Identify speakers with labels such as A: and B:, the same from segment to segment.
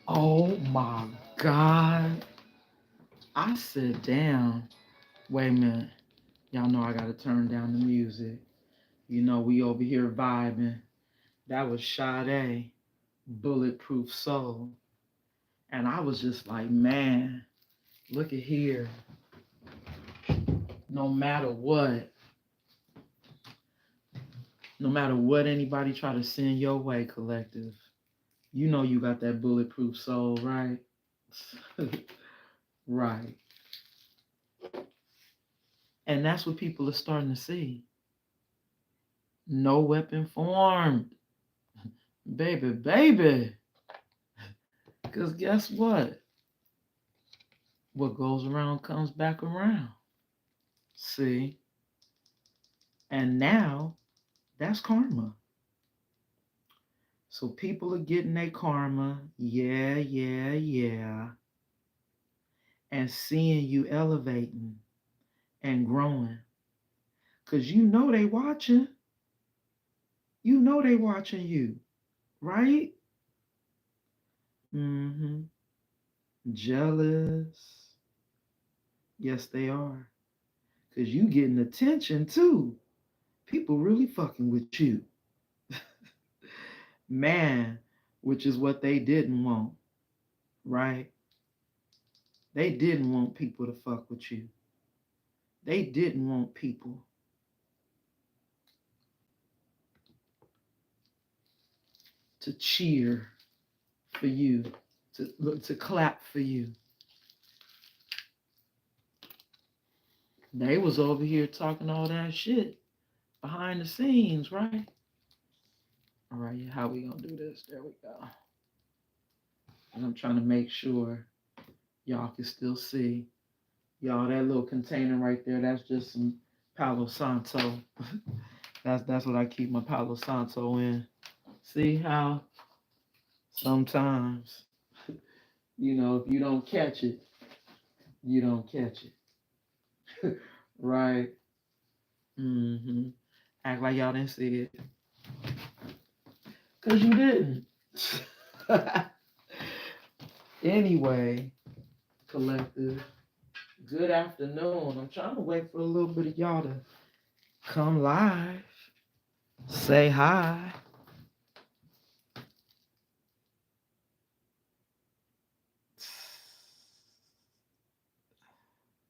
A: Oh my God. I sit down. Wait a minute. Y'all know I gotta turn down the music. You know, we over here vibing. That was Sade, Bulletproof Soul. And I was just like, man, look at here. No matter what, no matter what anybody try to send your way, collective, you know you got that bulletproof soul, right? Right. And that's what people are starting to see. No weapon formed. Baby, baby. Because guess what? What goes around comes back around. See? And now that's karma. So people are getting their karma. Yeah, yeah, yeah. And seeing you elevating and growing. Because you know they watching. You know they watching you. Right? Mm-hmm. Jealous. Yes, they are. Because you getting attention too. People really fucking with you. Man, which is what they didn't want, right? They didn't want people to fuck with you. They didn't want people to cheer for you, to clap for you. They was over here talking all that shit behind the scenes, right? All right, how we gonna do this? There we go. And I'm trying to make sure y'all can still see. Y'all, that little container right there, that's just some Palo Santo. That's what I keep my Palo Santo in. See how sometimes, if you don't catch it, you don't catch it. Right? Mm-hmm. Act like y'all didn't see it. Because you didn't. Anyway, collective, good afternoon. I'm trying to wait for a little bit of y'all to come live, say hi.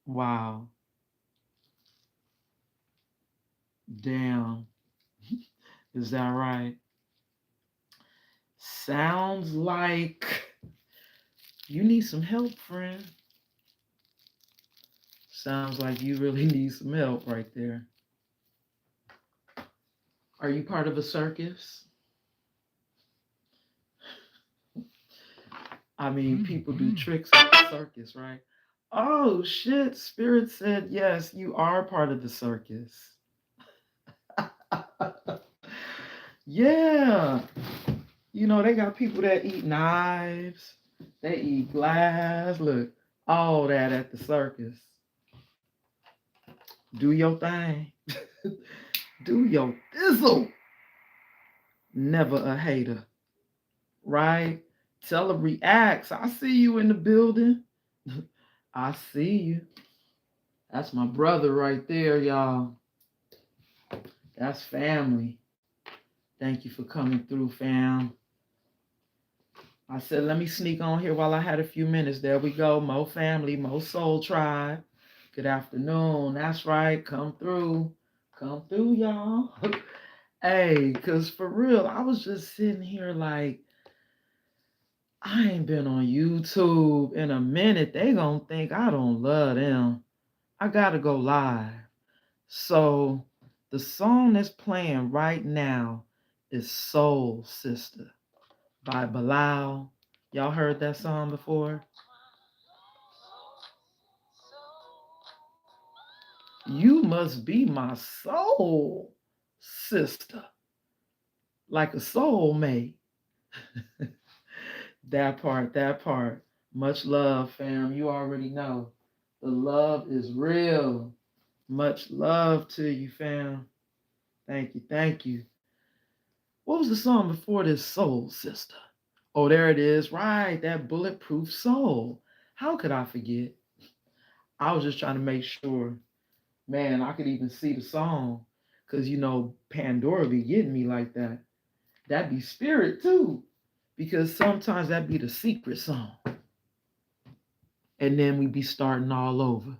A: Wow. Damn. Is that right? Sounds like you need some help, friend. Sounds like you really need some help right there. Are you part of a circus? I mean, people do tricks at the circus, right? Oh shit, Spirit said yes, you are part of the circus. Yeah. They got people that eat knives, they eat glass, look, all that at the circus. Do your thing. Do your thistle. Never a hater, right? Tell her reacts. I see you in the building. I see you. That's my brother right there, y'all. That's family. Thank you for coming through, fam. I said, let me sneak on here while I had a few minutes. There we go. Mo family, Mo soul tribe. Good afternoon. That's right. Come through. Come through, y'all. Hey, because for real, I was just sitting here like, I ain't been on YouTube in a minute. They gonna think I don't love them. I gotta go live. So the song that's playing right now is Soul Sister by Bilal. Y'all heard that song before? You must be my soul sister, like a soulmate. That part, that part. Much love, fam. You already know. The love is real. Much love to you, fam. Thank you, thank you. What was the song before this, Soul Sister? Oh, there it is. Right. That bulletproof soul. How could I forget? I was just trying to make sure, man, I could even see the song. Because, Pandora be getting me like that. That'd be spirit too. Because sometimes that'd be the secret song. And then we be starting all over.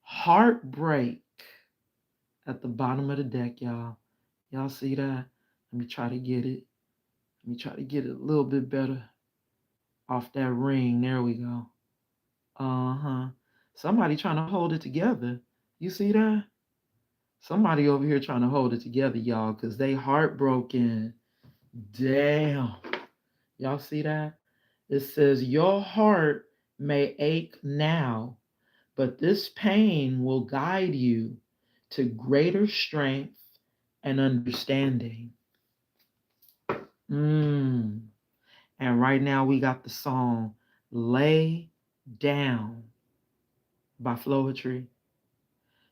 A: Heartbreak at the bottom of the deck, y'all. Y'all see that? Let me try to get it. Let me try to get it a little bit better off that ring. There we go. Uh-huh. Somebody trying to hold it together. You see that? Somebody over here trying to hold it together, y'all, because they heartbroken. Damn. Y'all see that? It says, your heart may ache now, but this pain will guide you to greater strength and understanding. And right now we got the song Lay Down by Floetry.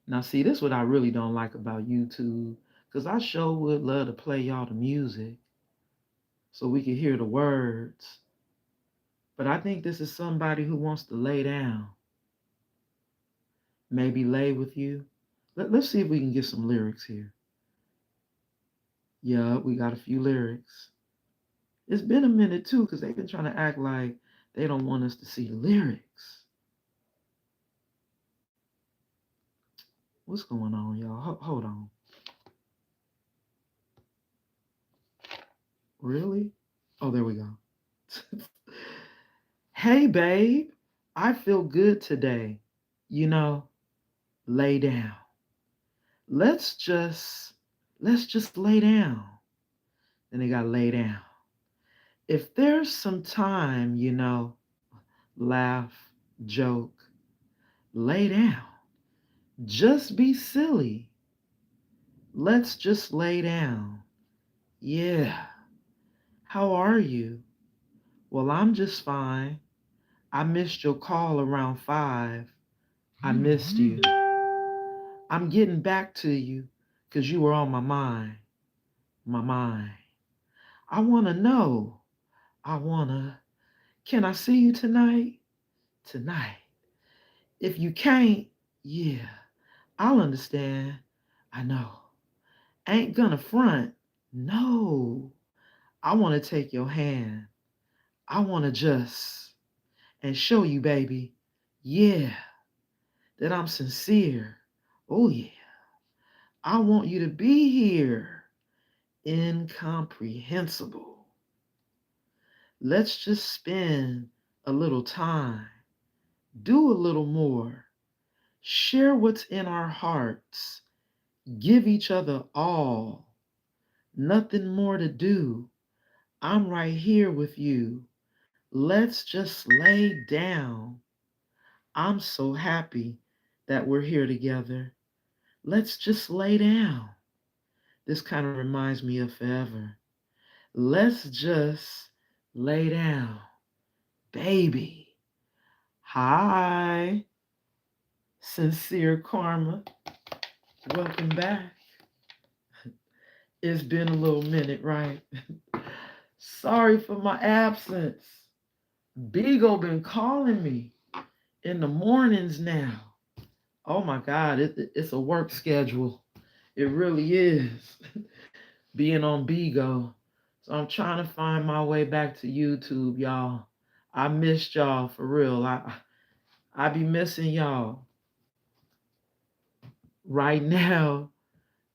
A: Now see, this is what I really don't like about YouTube, because I sure would love to play y'all the music so we can hear the words. But I think this is somebody who wants to lay down. Maybe lay with you. Let's see if we can get some lyrics here. Yeah, we got a few lyrics. It's been a minute too, because they've been trying to act like they don't want us to see the lyrics. What's going on, y'all? Hold on. Really? Oh, there we go. Hey, babe, I feel good today. Lay down. Let's just lay down. Then they got to lay down. If there's some time, laugh, joke, lay down. Just be silly. Let's just lay down. Yeah. How are you? Well, I'm just fine. I missed your call around 5. I missed you. I'm getting back to you because you were on my mind. My mind. I want to know. Can I see you tonight? Tonight. If you can't, yeah, I'll understand. I know. Ain't gonna front. No. I want to take your hand. I want to just and show you, baby, yeah, that I'm sincere. Oh, yeah. I want you to be here. Incomprehensible. Let's just spend a little time. Do a little more. Share what's in our hearts. Give each other all. Nothing more to do. I'm right here with you. Let's just lay down. I'm so happy that we're here together. Let's just lay down. This kind of reminds me of forever. Let's just lay down. Baby. Hi. Sincere Karma. Welcome back. It's been a little minute, right? Sorry for my absence. Beagle been calling me in the mornings now. Oh my God, it's a work schedule. It really is. Being on Bigo. So I'm trying to find my way back to YouTube, y'all. I missed y'all for real. I be missing y'all. Right now,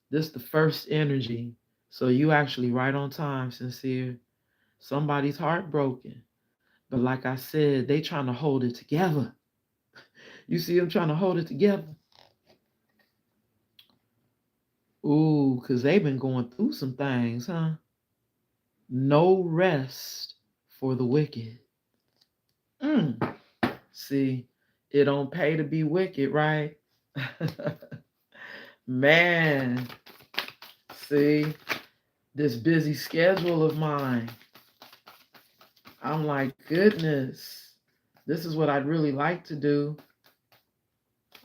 A: this the first energy. So you actually right on time, Sincere. Somebody's heartbroken. But like I said, they trying to hold it together. You see them trying to hold it together? Ooh, because they've been going through some things, huh? No rest for the wicked. See, it don't pay to be wicked, right? Man, see, this busy schedule of mine. I'm like, goodness, this is what I'd really like to do.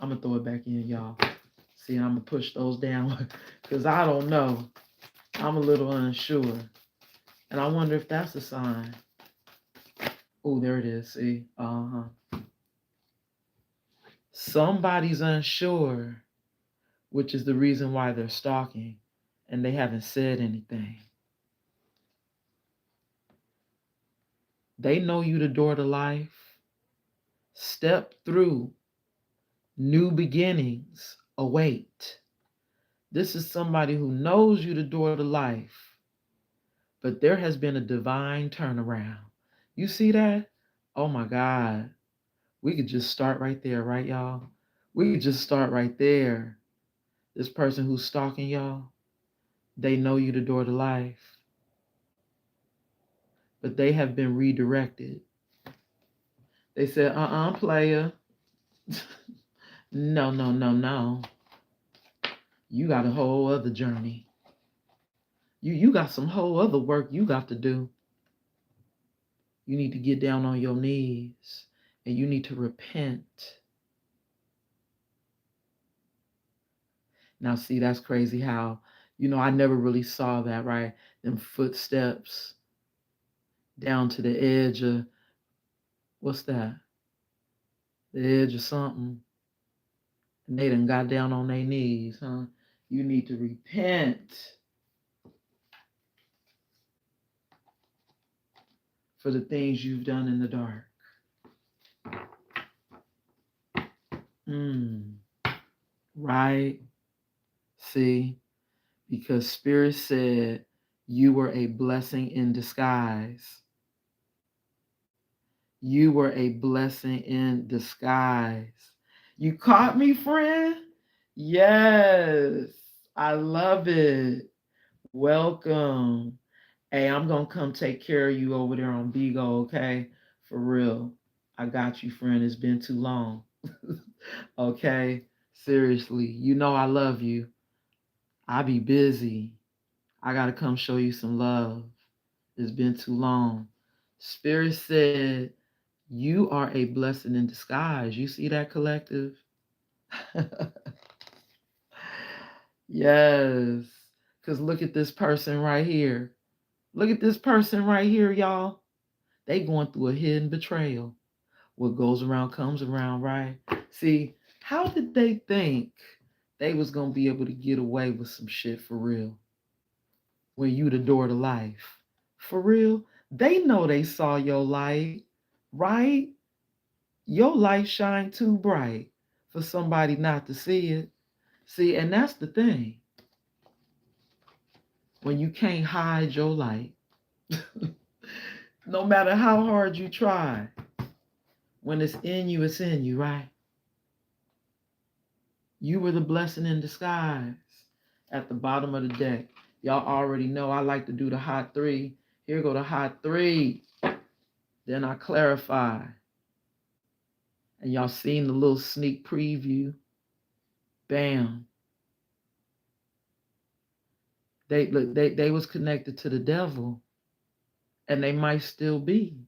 A: I'm going to throw it back in, y'all. See, I'm going to push those down because I don't know. I'm a little unsure. And I wonder if that's a sign. Oh, there it is. See? Somebody's unsure, which is the reason why they're stalking, and they haven't said anything. They know you the door to life. Step through. New beginnings await. This is somebody who knows you the door to life, but there has been a divine turnaround. You see that? Oh my God. We could just start right there, right, y'all? We could just start right there. This person who's stalking y'all, they know you the door to life, but they have been redirected. They said, player. No, no, no, no. You got a whole other journey. You got some whole other work you got to do. You need to get down on your knees and you need to repent. Now, see, that's crazy how, I never really saw that, right? Them footsteps down to the edge of, what's that? The edge of something. And they done got down on their knees, huh? You need to repent for the things you've done in the dark. Right? See? Because Spirit said you were a blessing in disguise. You were a blessing in disguise. You caught me, friend? Yes. I love it. Welcome. Hey, I'm going to come take care of you over there on Bigo, okay? For real. I got you, friend. It's been too long. Okay? Seriously. You know I love you. I be busy. I got to come show you some love. It's been too long. Spirit said, you are a blessing in disguise. You see that, collective? Yes. Because look at this person right here. Look at this person right here, y'all. They going through a hidden betrayal. What goes around comes around, right? See, how did they think they was going to be able to get away with some shit for real? When you the door to life. For real? They know they saw your light, right? Your light shine too bright for somebody not to see it. See, and that's the thing. When you can't hide your light, no matter how hard you try, when it's in you, right? You were the blessing in disguise at the bottom of the deck. Y'all already know I like to do the hot three. Here go the hot three. Then I clarify. And y'all seen the little sneak preview. Bam. They was connected to the devil. And they might still be.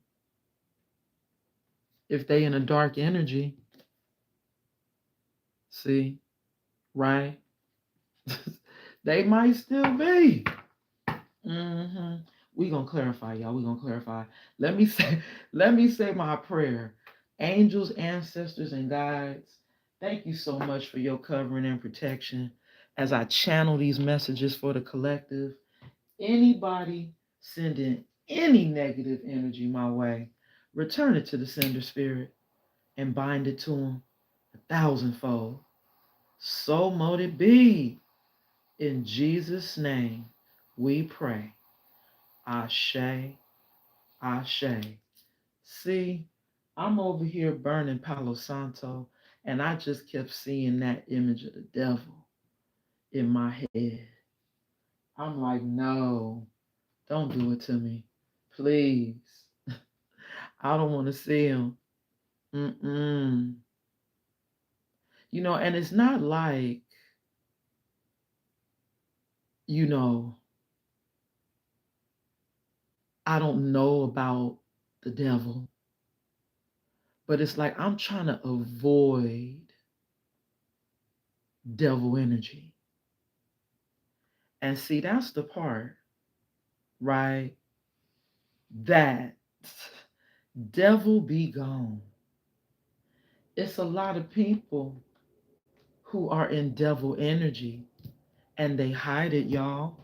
A: If they in a dark energy. See? Right? They might still be. We gonna clarify, y'all. We gonna clarify. Let me say my prayer. Angels, ancestors, and guides, thank you so much for your covering and protection as I channel these messages for the collective. Anybody sending any negative energy my way, return it to the sender spirit and bind it to them 1,000-fold. So mote it be. In Jesus' name, we pray. Ashe, Ashe. See, I'm over here burning Palo Santo, and I just kept seeing that image of the devil in my head. I'm like, no, don't do it to me. Please. I don't want to see him. And it's not like, you know, I don't know about the devil, but it's like I'm trying to avoid devil energy. And see, that's the part, right? that devil be gone. It's a lot of people who are in devil energy and they hide it, y'all.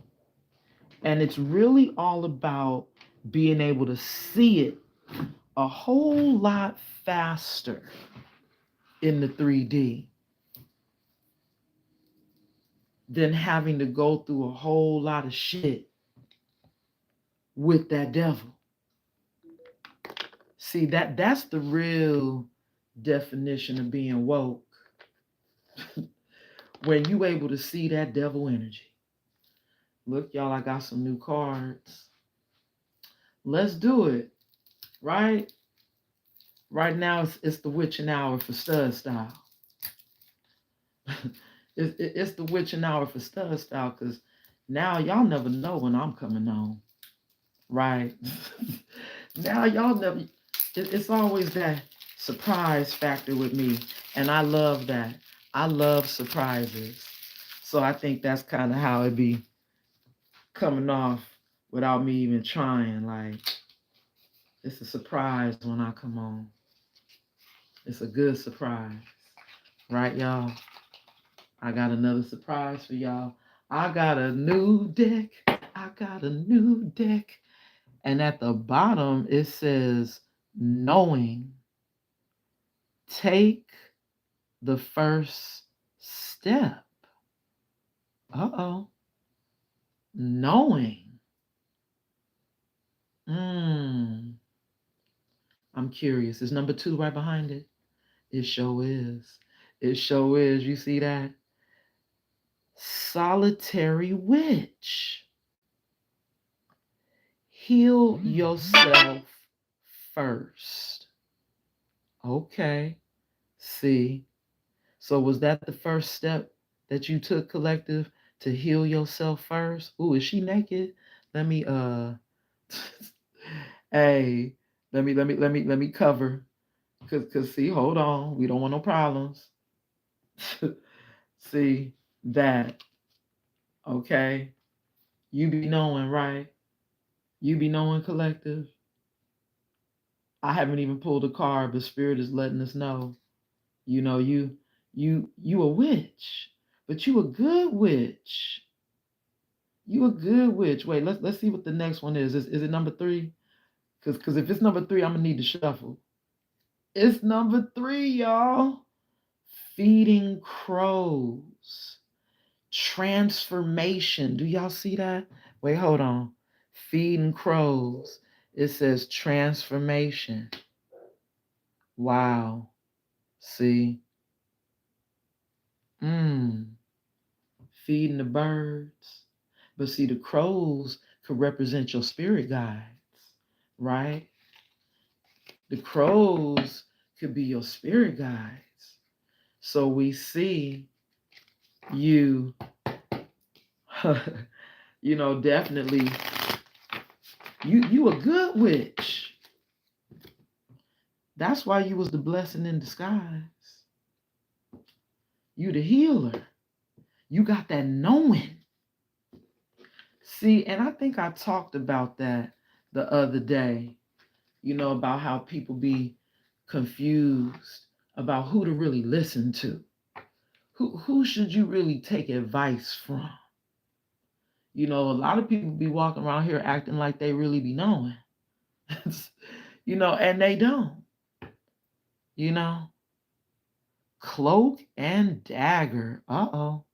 A: And it's really all about being able to see it a whole lot faster in the 3D than having to go through a whole lot of shit with that devil. See, that's the real definition of being woke. When you able to see that devil energy. Look, y'all, I got some new cards. Let's do it, right? Right now, it's the witching hour for StudStyle. It's the witching hour for StudStyle because now y'all never know when I'm coming on, right? Now y'all never. It's always that surprise factor with me, and I love that. I love surprises, so I think that's kind of how it be coming off without me even trying. Like it's a surprise when I come on. It's a good surprise, right, y'all? I got another surprise for y'all. I got a new deck. I got a new deck. And at the bottom, it says, knowing. Take the first step. Uh-oh. Knowing. I'm curious. Is number 2 right behind it? It sure is. It sure is. You see that? Solitary witch. Heal yourself first. Okay. See. So was that the first step that you took, collective, to heal yourself first? Ooh, is she naked? Let me hey, let me cover. Cause see, hold on. We don't want no problems. See that. Okay. You be knowing, right? You be knowing, collective. I haven't even pulled a card, but spirit is letting us know. You know, you a witch, but you a good witch. You a good witch. Wait, let's see what the next one is. Is it number 3? Cause if it's number 3, I'm gonna need to shuffle. It's number 3, y'all. Feeding crows. Transformation. Do y'all see that? Wait, hold on. Feeding crows. It says transformation. Wow. See? Feeding the birds. But see, the crows could represent your spirit guides, right? The crows could be your spirit guides. So we see you, definitely, you a good witch. That's why you was the blessing in disguise. You the healer. You got that knowing. See, and I think I talked about that the other day, about how people be confused about who to really listen to. Who should you really take advice from? A lot of people be walking around here acting like they really be knowing. And they don't. Cloak and dagger. Uh-oh.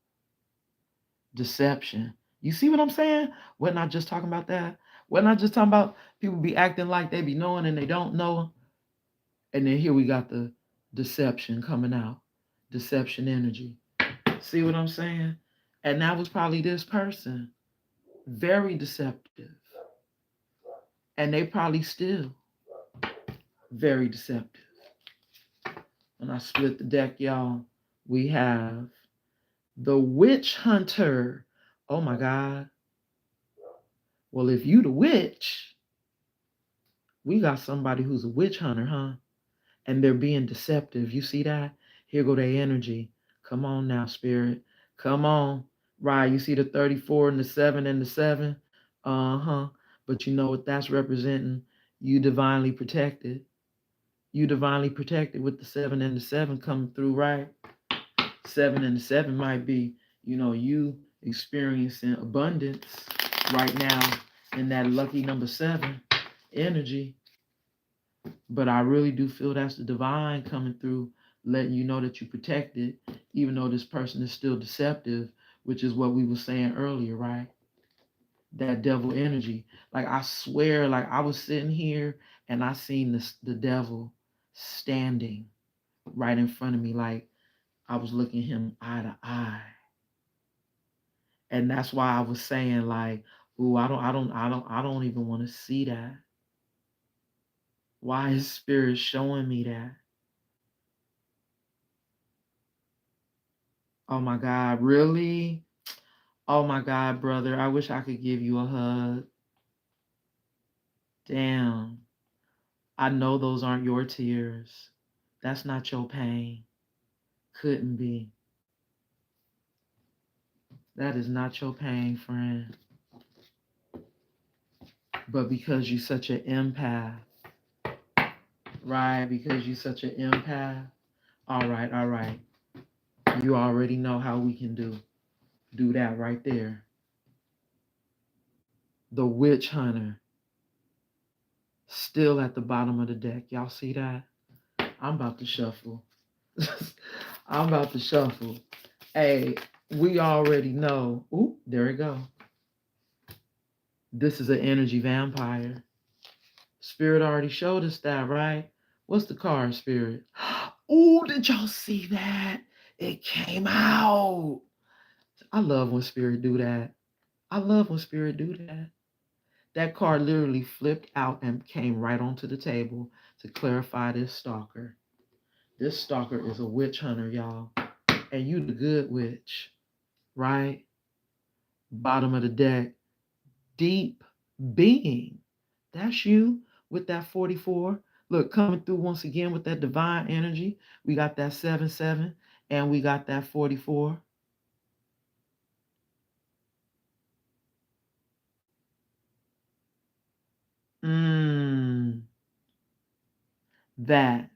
A: Deception. You see what I'm saying? We're not just talking about that. We're not just talking about people be acting like they be knowing and they don't know. And then here we got the deception coming out. Deception energy. See what I'm saying? And that was probably this person. Very deceptive. And they probably still very deceptive. When I split the deck, y'all, we have the witch hunter. Oh my God. Well, if you the witch, we got somebody who's a witch hunter, huh? And they're being deceptive. You see that? Here go their energy. Come on now, spirit. Come on. Right, you see the 34 and the 7 and the 7? Uh-huh. But you know what that's representing? You divinely protected. You divinely protected with the 7 and the 7 coming through, right? 7 and the 7 might be, you experiencing abundance right now in that lucky number 7 energy. But I really do feel that's the divine coming through, letting you know that you protected, even though this person is still deceptive, which is what we were saying earlier, right? That devil energy. Like I swear, like I was sitting here and I seen the devil standing right in front of me, like I was looking him eye to eye. And that's why I was saying, like, ooh, I don't even want to see that. Why is spirit showing me that? Oh my God, really? Oh my God, brother, I wish I could give you a hug. Damn. I know those aren't your tears. That's not your pain. Couldn't be. That is not your pain, friend. But because you're such an empath, right? Because you're such an empath. All right, all right. You already know how we can do that right there. The witch hunter still at the bottom of the deck. Y'all see that? I'm about to shuffle. I'm about to shuffle. Hey, we already know. Ooh, there we go. This is an energy vampire. Spirit already showed us that, right? What's the card, Spirit? Ooh, did y'all see that? It came out. I love when Spirit do that. I love when Spirit do that. That card literally flipped out and came right onto the table to clarify this stalker. This stalker is a witch hunter, y'all. And you the good witch, right? Bottom of the deck, deep being. That's you with that 44. Look, coming through once again with that divine energy. We got that 7-7 and we got that 44. Mmm. That,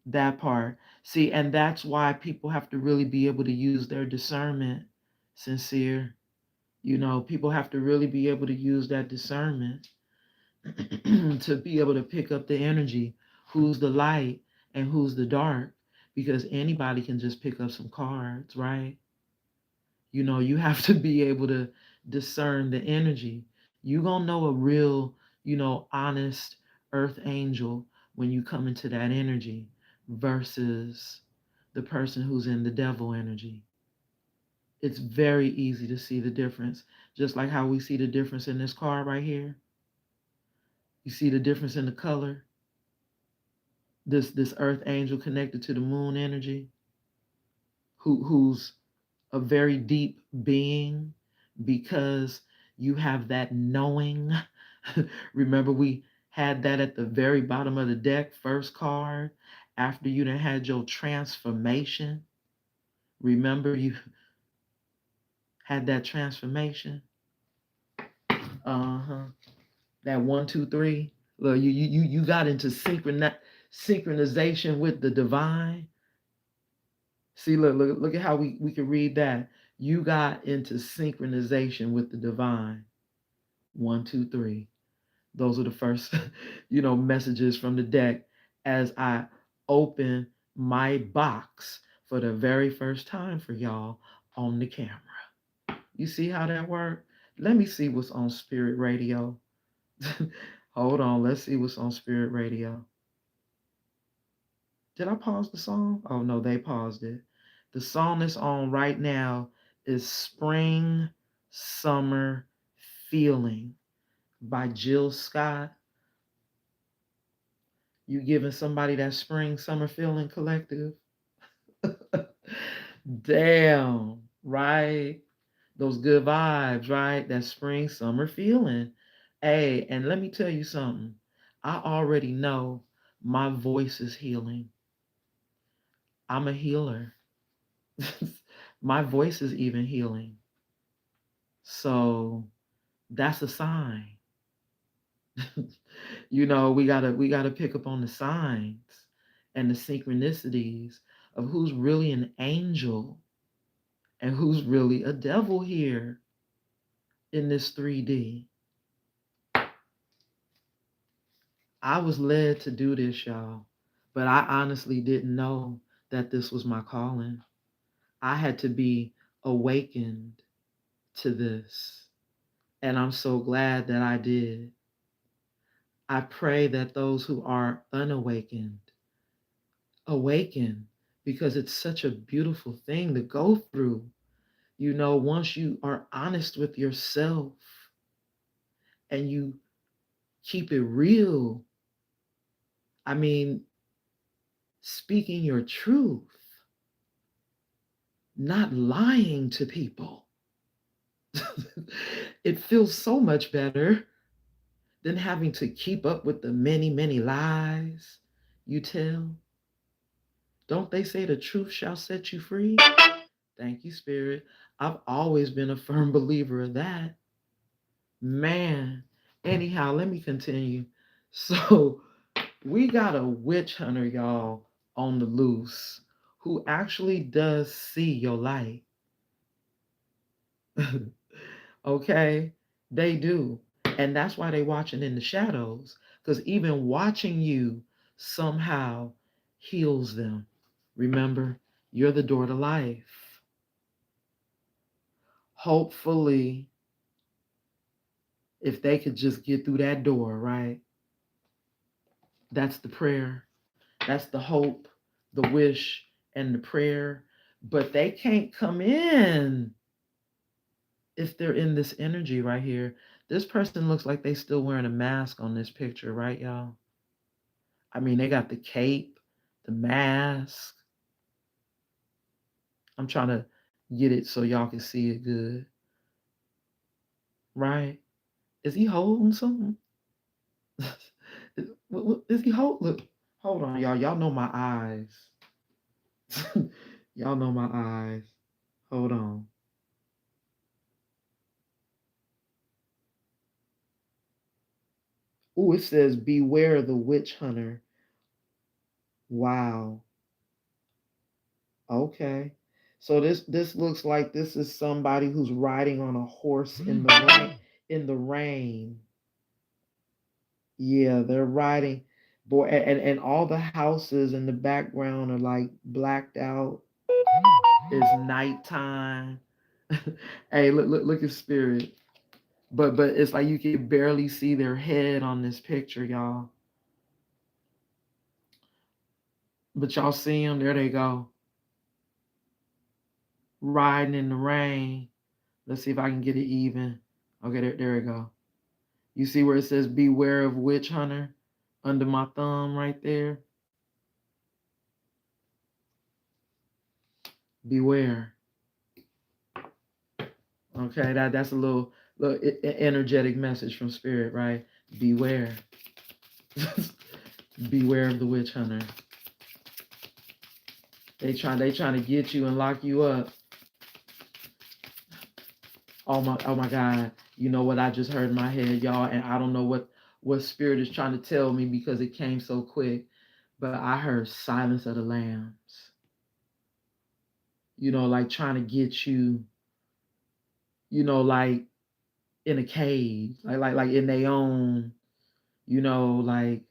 A: that part. See, and that's why people have to really be able to use their discernment, sincere. People have to really be able to use that discernment to be able to pick up the energy, who's the light and who's the dark, because anybody can just pick up some cards, right? You have to be able to discern the energy. You gonna know a real, honest earth angel when you come into that energy versus the person who's in the devil energy. It's very easy to see the difference, just like how we see the difference in this card right here. You see the difference in the color. This earth angel connected to the moon energy, who's a very deep being, because you have that knowing. Remember, we had that at the very bottom of the deck, first card, after you done had your transformation. Remember, you had that transformation. Uh-huh. That 1, 2, 3. Look, you got into synchronization with the divine. See, look at how we can read that. You got into synchronization with the divine. 1, 2, 3. Those are the first, messages from the deck as I open my box for the very first time for y'all on the camera. You see how that worked? Let me see what's on Spirit Radio. Hold on, let's see what's on Spirit Radio. Did I pause the song? Oh no, they paused it. The song that's on right now is Spring Summer Feeling by Jill Scott. You giving somebody that spring summer feeling, collective? Damn, right? Those good vibes, right? That spring summer feeling. Hey, and let me tell you something. I already know my voice is healing. I'm a healer. My voice is even healing. So that's a sign. We gotta pick up on the signs and the synchronicities of who's really an angel and who's really a devil here in this 3D. I was led to do this, y'all, but I honestly didn't know that this was my calling. I had to be awakened to this, and I'm so glad that I did. I pray that those who are unawakened awaken, because it's such a beautiful thing to go through. Once you are honest with yourself and you keep it real, I mean, speaking your truth, not lying to people, it feels so much better than having to keep up with the many, many lies you tell. Don't they say the truth shall set you free? Thank you, Spirit. I've always been a firm believer of that. Man, anyhow, let me continue. So, we got a witch hunter, y'all, on the loose who actually does see your light. Okay? They do. And that's why they watching in the shadows. Because even watching you somehow heals them. Remember, you're the door to life. Hopefully, if they could just get through that door, right? That's the prayer. That's the hope, the wish, and the prayer. But they can't come in if they're in this energy right here. This person looks like they still wearing a mask on this picture, right, y'all? I mean, they got the cape, the mask. I'm trying to get it so y'all can see it good. Right? Is he holding something? Is he holding? Look, hold on, y'all. Y'all know my eyes. Y'all know my eyes. Hold on. Oh, it says beware the witch hunter. Wow. Okay. So this looks like this is somebody who's riding on a horse in the rain. In the rain. Yeah, they're riding. Boy, and all the houses in the background are like blacked out. It's nighttime. Hey, look at spirit. But it's like you can barely see their head on this picture, y'all. But y'all see them, there they go. Riding in the rain. Let's see if I can get it even. Okay, there we go. You see where it says beware of witch hunter under my thumb right there? Beware. Okay, that's a little energetic message from spirit, right? Beware. Beware of the witch hunter. They trying to get you and lock you up. Oh my God. You know what I just heard in my head, y'all, and I don't know what spirit is trying to tell me because it came so quick, but I heard silence of the lambs. Like trying to get you, like in a cave, like in their own, like,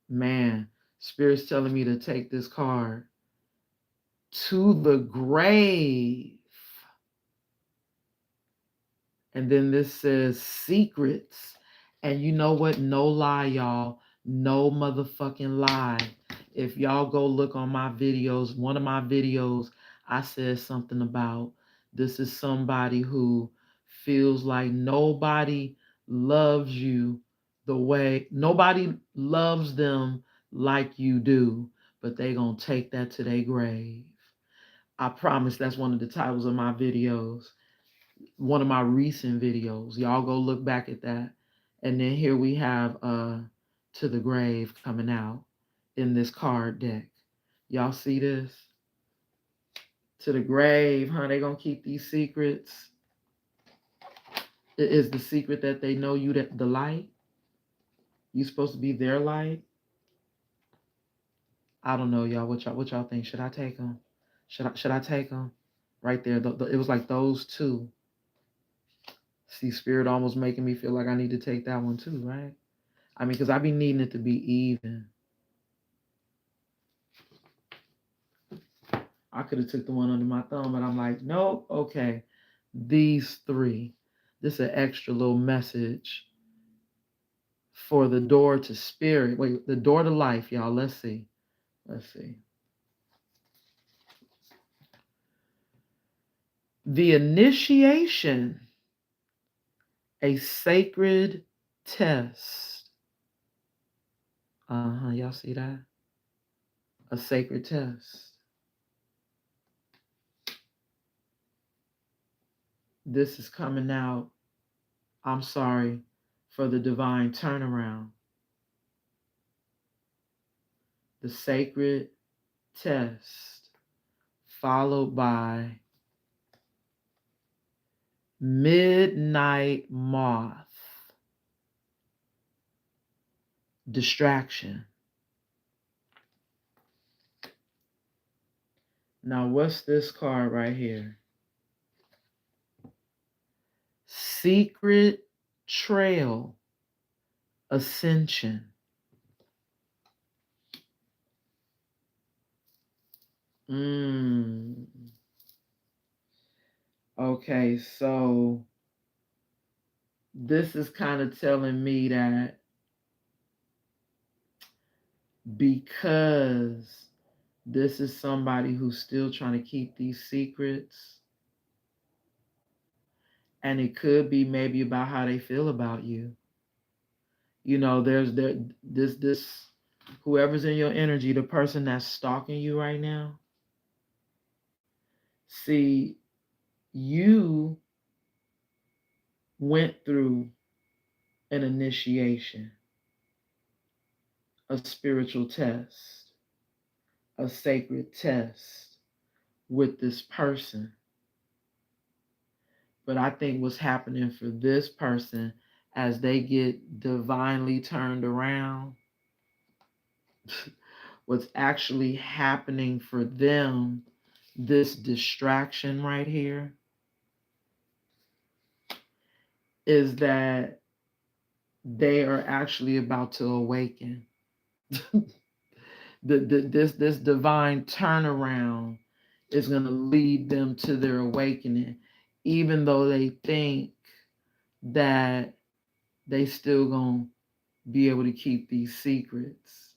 A: man, spirit's telling me to take this card to the grave. And then this says secrets. And you know what? No lie, y'all. No motherfucking lie. If y'all go look on my videos, one of my videos, I said something about this is somebody who feels like nobody loves you the way nobody loves them like you do, but they gonna take that to their grave. I promise that's one of the titles of my videos, one of my recent videos. Y'all go look back at that. And then here we have To the Grave coming out in this card deck. Y'all see this? To the grave, huh? They gonna keep these secrets. Is the secret that they know you, that the light? You supposed to be their light? I don't know, y'all. What y'all think? Should I take them? Should I take them? Right there. It was like those two. See, spirit almost making me feel like I need to take that one too, right? I mean, because I be needing it to be even. I could have took the one under my thumb, but I'm like, nope, okay. These three. This is an extra little message for the door to spirit. Wait, the door to life, y'all. Let's see. Let's see. The initiation, a sacred test. Y'all see that? A sacred test. This is coming out, I'm sorry, for the divine turnaround. The sacred test, followed by midnight moth, distraction. Now, what's this card right here? Secret trail, ascension. Okay, so this is kind of telling me that because this is somebody who's still trying to keep these secrets, and it could be maybe about how they feel about you. You know, there's this whoever's in your energy, the person that's stalking you right now. See, you went through an initiation, a spiritual test, a sacred test with this person. But I think what's happening for this person as they get divinely turned around, what's actually happening for them, this distraction right here, is that they are actually about to awaken. This divine turnaround is going to lead them to their awakening, even though they think that they still going to be able to keep these secrets.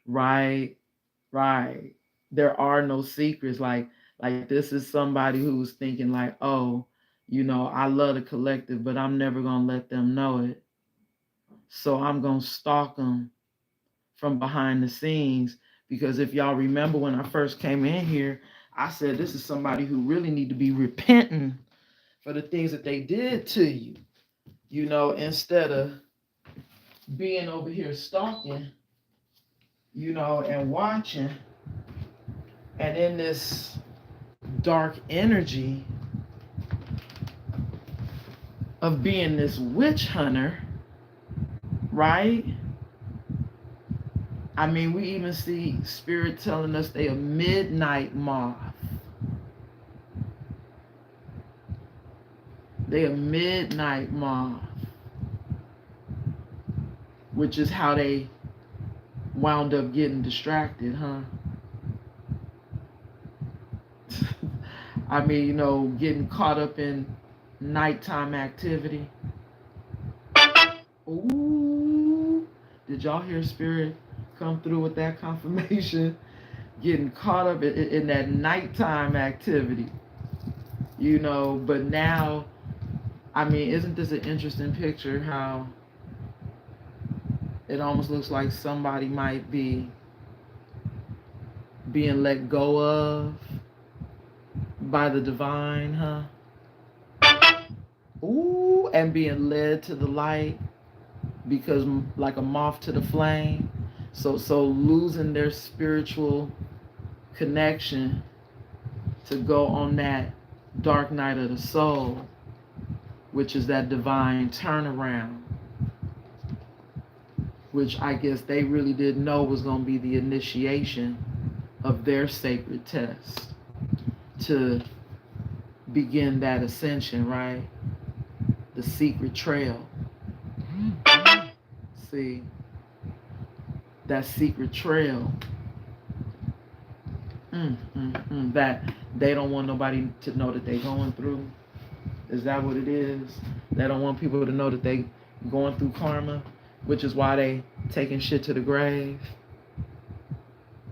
A: Right? There are no secrets. Like this is somebody who's thinking like, oh, you know, I love the collective, but I'm never going to let them know it. So I'm going to stalk them from behind the scenes, because if y'all remember when I first came in here, I said this is somebody who really need to be repenting for the things that they did to you, you know, instead of being over here stalking, you know, and watching, and in this dark energy of being this witch hunter, right? I mean, we even see spirit telling us they a midnight moth. They a midnight moth, which is how they wound up getting distracted, huh? I mean, you know, getting caught up in nighttime activity. Ooh, did y'all hear spirit come through with that confirmation? Getting caught up in that nighttime activity, you know. But now, I mean, isn't this an interesting picture, how it almost looks like somebody might be being let go of by the divine, huh? Ooh, and being led to the light, because like a moth to the flame. So losing their spiritual connection to go on that dark night of the soul, which is that divine turnaround, which I guess they really didn't know was going to be the initiation of their sacred test to begin that ascension, right? The secret trail. See, that secret trail that they don't want nobody to know that they're going through. Is that what it is? They don't want people to know that they going through karma, which is why they taking shit to the grave.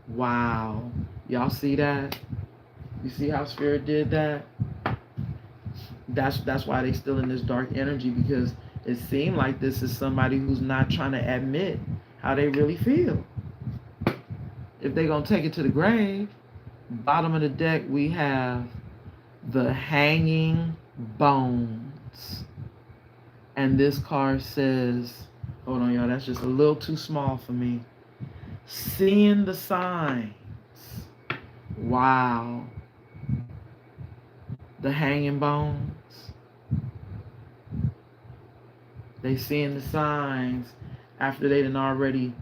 A: Wow. Y'all see that? You see how Spirit did that? That's why they still in this dark energy, because it seemed like this is somebody who's not trying to admit how they really feel. If they're going to take it to the grave, bottom of the deck, we have the hanging bones. And this card says, hold on, y'all, that's just a little too small for me. Seeing the signs. Wow. The hanging bones. They seeing the signs after they done already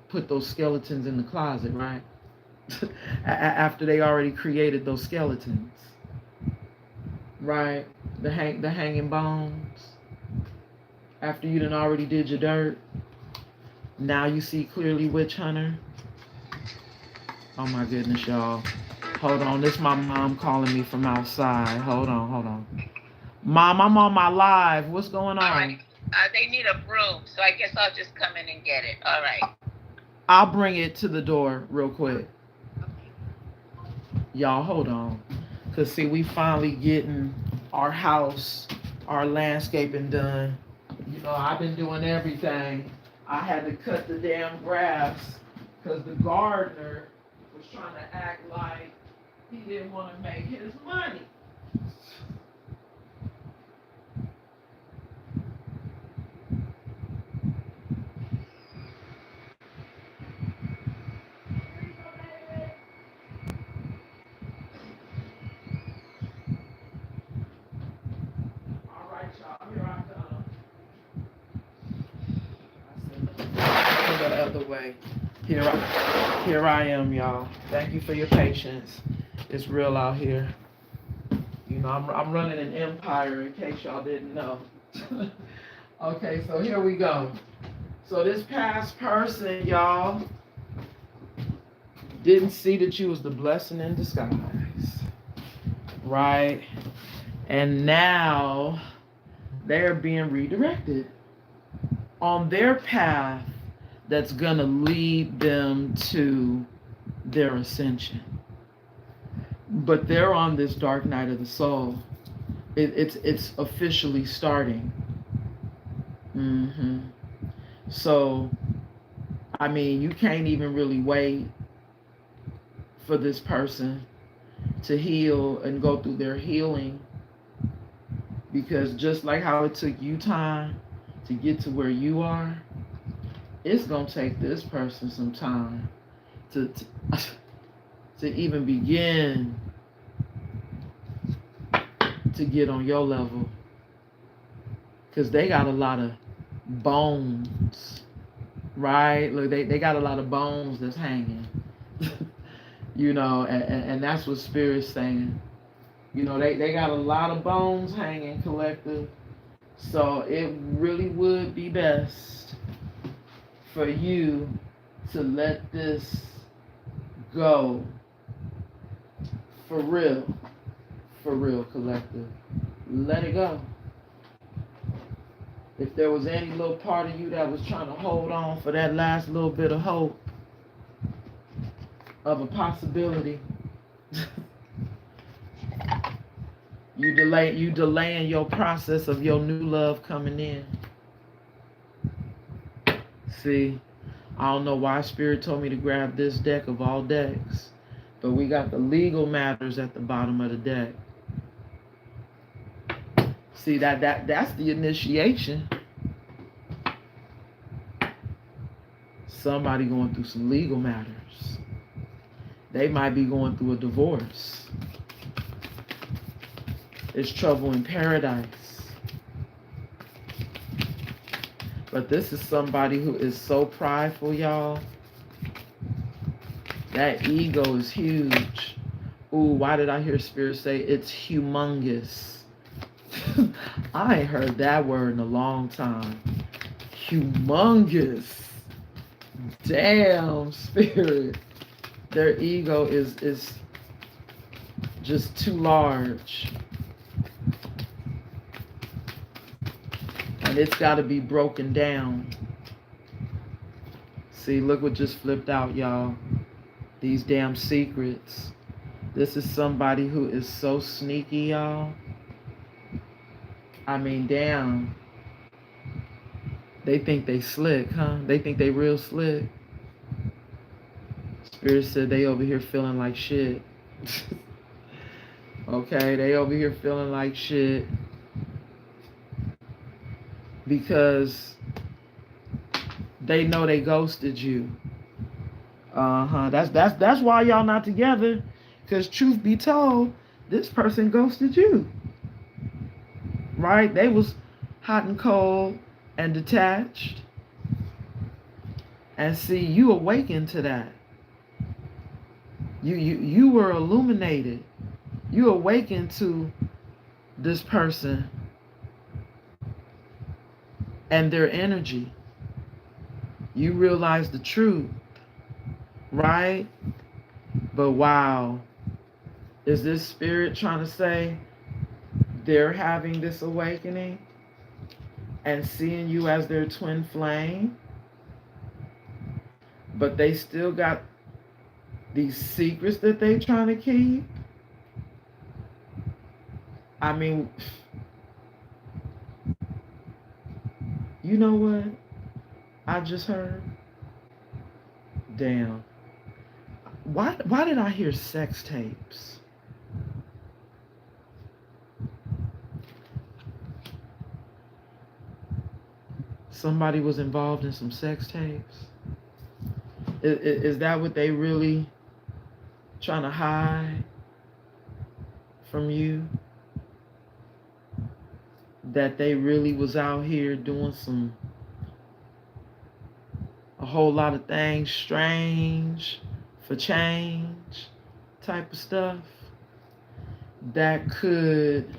A: put those skeletons in the closet, right? After they already created those skeletons, right? The hanging bones. After you done already did your dirt, now you see clearly, witch hunter. Oh my goodness, y'all. Hold on, this is my mom calling me from outside. Hold on. Mom, I'm on my live. What's going on?
B: All right. They need a broom, so I guess I'll just come in and get it. All right.
A: I'll bring it to the door real quick. Y'all, hold on. Because, see, we finally getting our house, our landscaping done. You know, I've been doing everything. I had to cut the damn grass because the gardener was trying to act like he didn't want to make his money. Way. Here I am, y'all. Thank you for your patience. It's real out here. You know, I'm running an empire, in case y'all didn't know. Okay, so here we go. So this past person, y'all, didn't see that you was the blessing in disguise, right? And now they're being redirected on their path that's gonna lead them to their ascension. But they're on this dark night of the soul. It's officially starting. So, I mean, you can't even really wait for this person to heal and go through their healing, because just like how it took you time to get to where you are, it's gonna take this person some time to even begin to get on your level, because they got a lot of bones, right? Look, they got a lot of bones that's hanging. You know, and that's what Spirit's saying. You know, they got a lot of bones hanging, collective. So it really would be best for you to let this go. For real, collective. Let it go. If there was any little part of you that was trying to hold on for that last little bit of hope, of a possibility, you delaying your process of your new love coming in. See, I don't know why Spirit told me to grab this deck of all decks, but we got the legal matters at the bottom of the deck. See, that's the initiation. Somebody going through some legal matters. They might be going through a divorce. It's trouble in paradise. But this is somebody who is so prideful, y'all. That ego is huge. Ooh, why did I hear Spirit say it's humongous? I ain't heard that word in a long time. Humongous. Damn, Spirit. Their ego is just too large. And it's got to be broken down. See, look what just flipped out, y'all. These damn secrets. This is somebody who is so sneaky, y'all. I mean, damn. They think they slick, huh? They think they real slick. Spirit said they over here feeling like shit. Okay, they over here feeling like shit. Because they know they ghosted you. That's why y'all not together. Because truth be told, this person ghosted you. Right? They was hot and cold and detached. And see, you awakened to that. You were illuminated. You awakened to this person and their energy. You realize the truth. Right? But wow. Is this spirit trying to say they're having this awakening and seeing you as their twin flame? But they still got these secrets that they trying to keep? I mean, you know what I just heard? Damn. Why did I hear sex tapes? Somebody was involved in some sex tapes? Is that what they really trying to hide from you? That they really was out here doing a whole lot of things strange for change type of stuff that could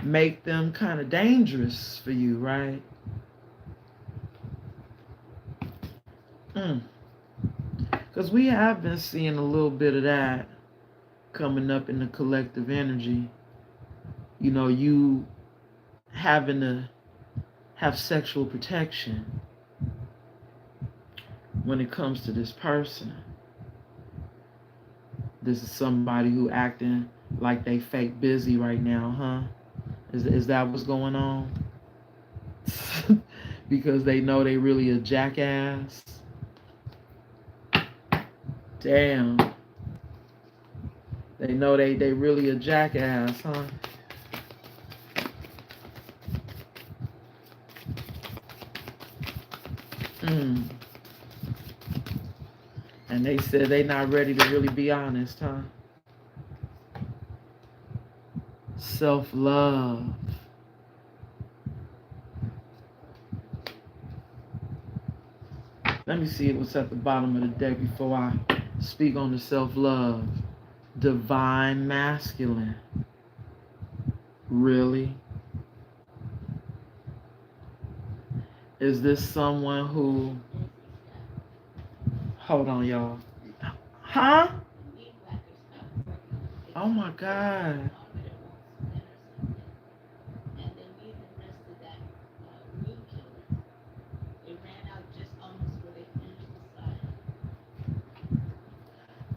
A: make them kind of dangerous for you, right? Because we have been seeing a little bit of that coming up in the collective energy. You know, you having to have sexual protection when it comes to this person. This is somebody who acting like they fake busy right now, huh? Is that what's going on? Because they know they really a jackass. Damn. They know they really a jackass, huh? And they said they not ready to really be honest, huh? Self-love. Let me see what's at the bottom of the deck before I speak on the self-love. Divine masculine. Really? Is this someone who... Hold on, y'all. Huh? Oh my God.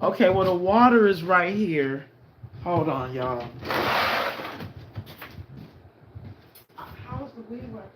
A: Okay, well, the water is right here. Hold on, y'all. How's the weed working?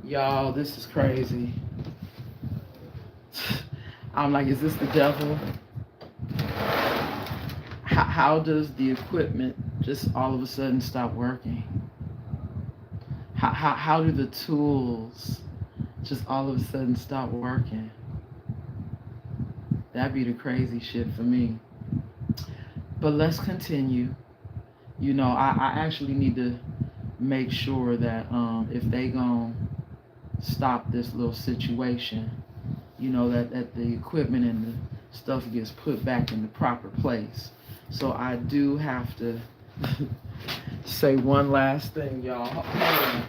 A: Y'all, this is crazy. I'm like, is this the devil? How does the equipment just all of a sudden stop working? How do the tools just all of a sudden stop working? That'd be the crazy shit for me. But let's continue. You know, I actually need to make sure that if they gonna stop this little situation, you know, that the equipment and the stuff gets put back in the proper place. So I do have to say one last thing, y'all. Hold on.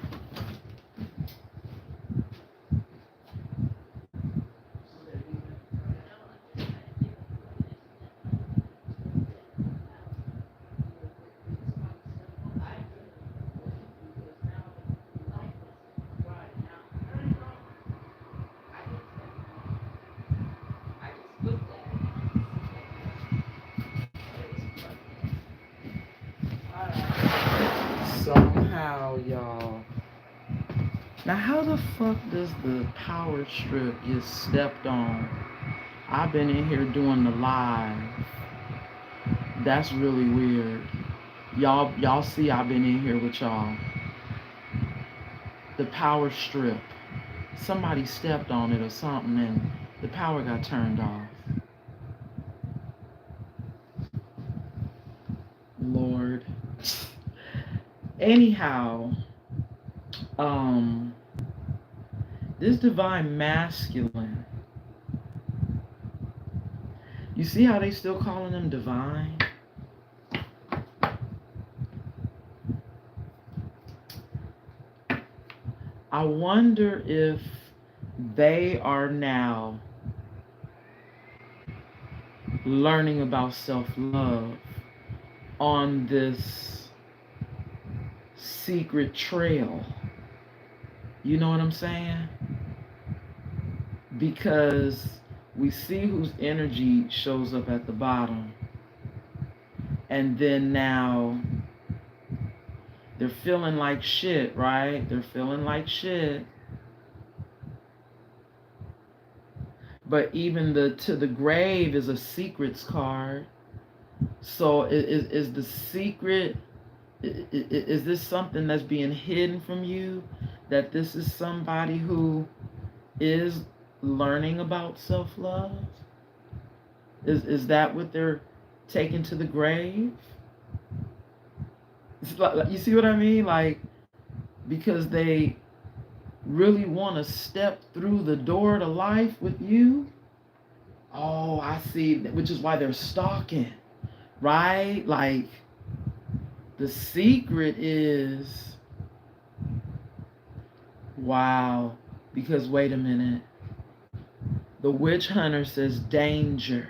A: Somehow, y'all. Now, how the fuck does the power strip get stepped on? I've been in here doing the live. That's really weird. Y'all see I've been in here with y'all. The power strip. Somebody stepped on it or something and the power got turned off. Lord. Anyhow, this divine masculine. You see how they still calling them divine? I wonder if they are now learning about self-love on this secret trail. You know what I'm saying? Because we see whose energy shows up at the bottom. And then now they're feeling like shit, right? They're feeling like shit. But even the to the grave is a secrets card. So is the secret, is this something that's being hidden from you? That this is somebody who is learning about self-love? Is that what they're taking to the grave? It's like, you see what I mean? Like, because they really want to step through the door to life with you. Oh, I see. Which is why they're stalking, right? Like, the secret is, wow, because wait a minute. The witch hunter says danger.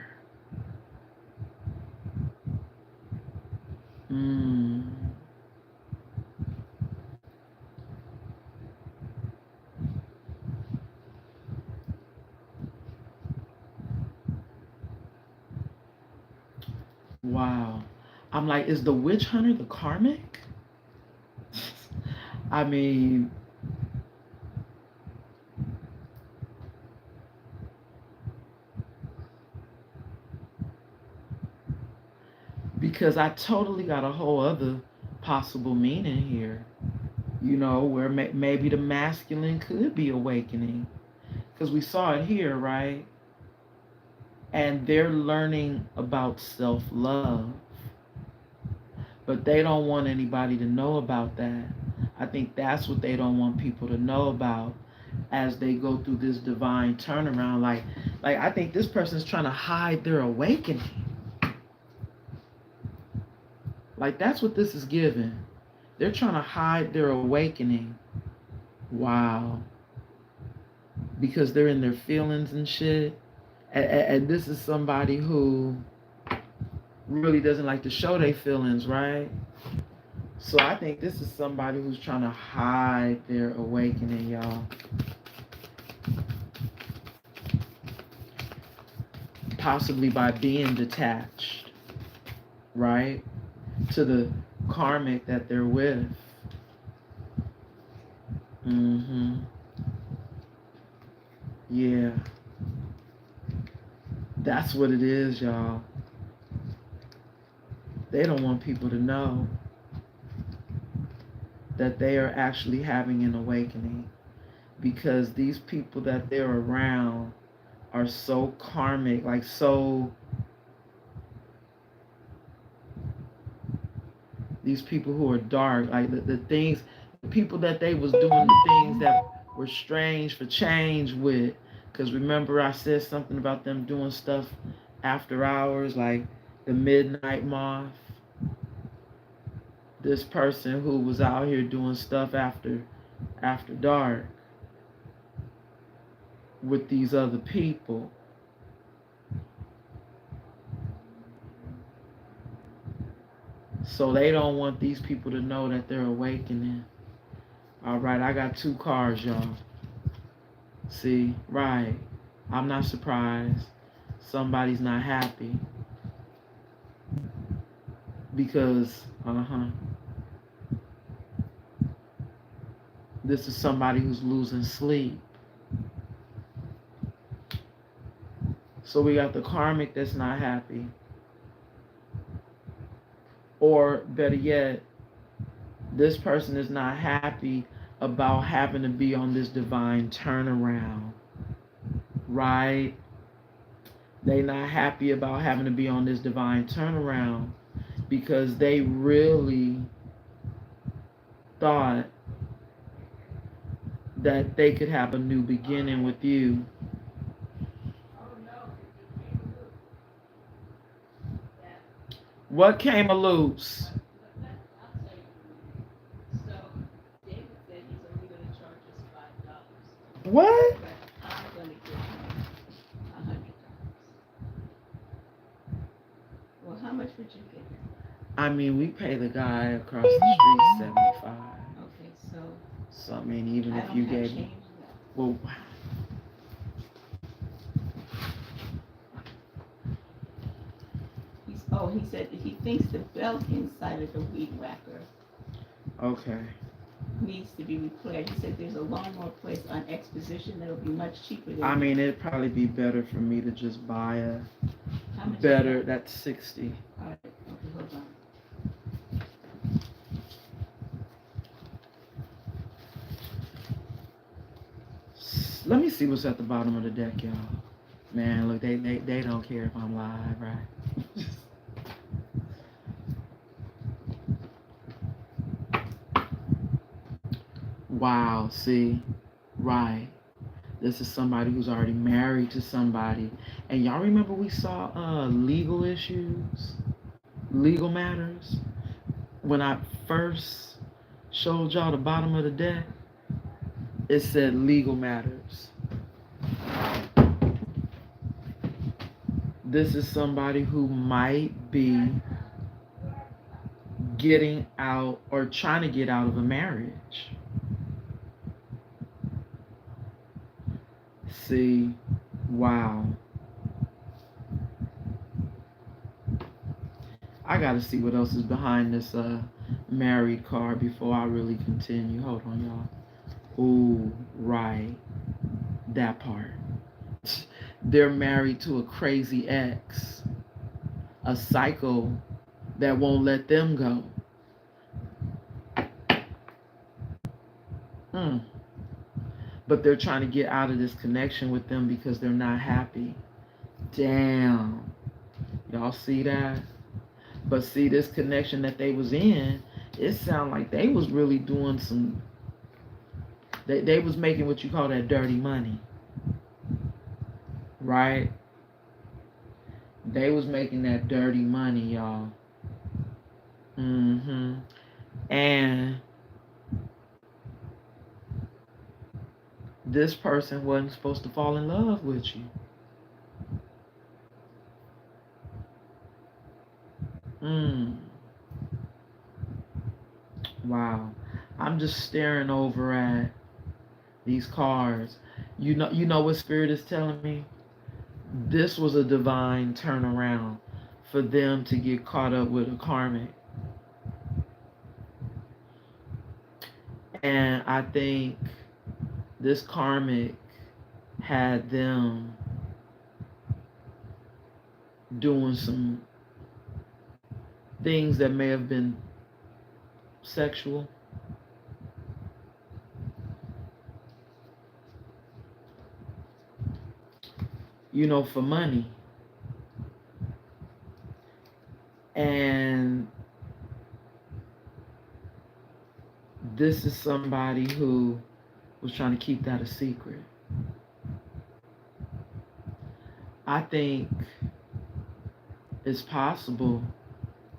A: Wow. I'm like, is the witch hunter the karmic? I mean, because I totally got a whole other possible meaning here, you know, where maybe the masculine could be awakening, because we saw it here, right? And they're learning about self-love, but they don't want anybody to know about that. I think that's what they don't want people to know about as they go through this divine turnaround. Like I think this person's trying to hide their awakening. Like, that's what this is giving. They're trying to hide their awakening. Wow. Because they're in their feelings and shit. And this is somebody who really doesn't like to show their feelings, right? So I think this is somebody who's trying to hide their awakening, y'all. Possibly by being detached, right? To the karmic that they're with. Yeah. That's what it is, y'all. They don't want people to know that they are actually having an awakening, because these people that they're around are so karmic, like so, these people who are dark, like the things, the people that they was doing the things that were strange for change with. Because remember I said something about them doing stuff after hours, like the midnight moth. This person who was out here doing stuff after dark with these other people. So they don't want these people to know that they're awakening. All right, I got 2 cards, y'all. See, right. I'm not surprised somebody's not happy, because, this is somebody who's losing sleep. So we got the karmic that's not happy. Or better yet, this person is not happy about having to be on this divine turnaround, right? They not happy about having to be on this divine turnaround, because they really thought that they could have a new beginning with you. What came loose? What?
C: Well, how much would you give?
A: I mean, we pay the guy across the street 75.
C: Okay, so.
A: So I mean, even if you gave me, well,
C: He said that he thinks the belt inside of the weed whacker
A: okay.
C: needs to be repaired. He said there's a lawnmower place on Exposition that'll be much cheaper than.
A: I mean, it'd probably be better for me to just buy a
C: How much
A: better. That's 60.
C: All right, okay, hold on.
A: Let me see what's at the bottom of the deck, y'all. Man, look, they don't care if I'm live, right? Wow, see, right. This is somebody who's already married to somebody. And y'all remember we saw legal issues, legal matters, when I first showed y'all the bottom of the deck? It said legal matters. This is somebody who might be getting out or trying to get out of a marriage. See, wow. I gotta see what else is behind this married card before I really continue. Hold on, y'all. Ooh, right. That part. They're married to a crazy ex, a psycho that won't let them go. But they're trying to get out of this connection with them because they're not happy. Damn. Y'all see that? But see, this connection that they was in, it sounded like they was really doing some, they was making what you call that dirty money. Right? They was making that dirty money, y'all. And this person wasn't supposed to fall in love with you. Wow. I'm just staring over at these cards. You know what Spirit is telling me? This was a divine turnaround for them to get caught up with a karmic. And I think this karmic had them doing some things that may have been sexual. For money. And this is somebody who was trying to keep that a secret. I think it's possible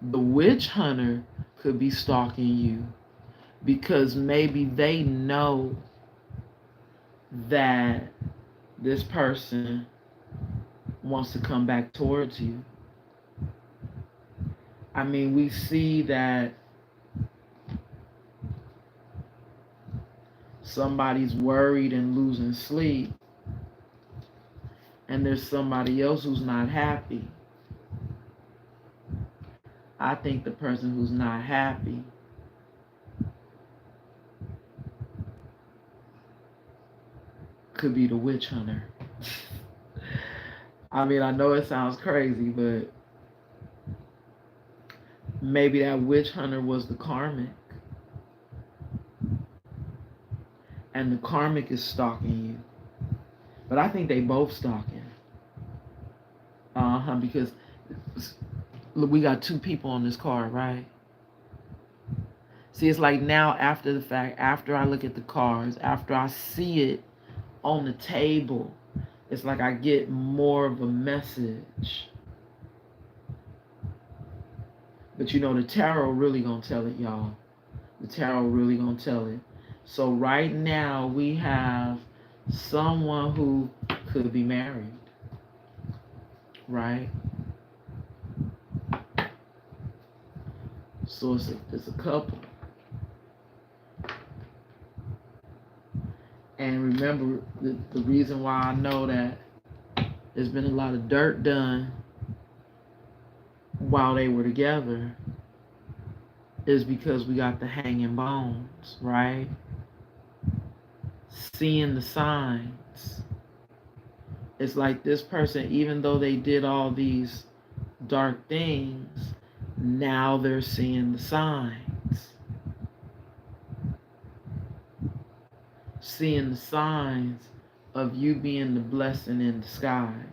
A: the witch hunter could be stalking you because maybe they know that this person wants to come back towards you. I mean, we see that somebody's worried and losing sleep, and there's somebody else who's not happy. I think the person who's not happy could be the witch hunter. I mean, I know it sounds crazy, but maybe that witch hunter was the karmic. And the karmic is stalking you. But I think they both stalking. Because look, we got two people on this card, right? See, it's like now after the fact, after I look at the cards, after I see it on the table, it's like I get more of a message. But the tarot really gonna tell it, y'all. The tarot really gonna tell it. So right now we have someone who could be married, right? So it's a couple. And remember, the reason why I know that there's been a lot of dirt done while they were together is because we got the hanging bones, right? Seeing the signs. It's like this person, even though they did all these dark things, now they're seeing the signs. Seeing the signs of you being the blessing in disguise.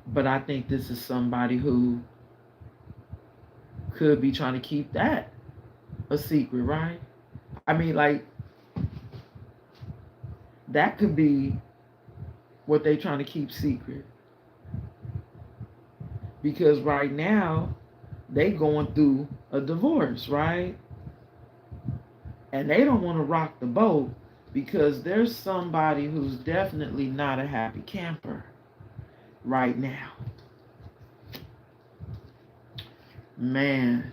A: But I think this is somebody who could be trying to keep that a secret, right? I mean, like, that could be what they're trying to keep secret. Because right now, they going through a divorce, right? And they don't want to rock the boat because there's somebody who's definitely not a happy camper right now. Man,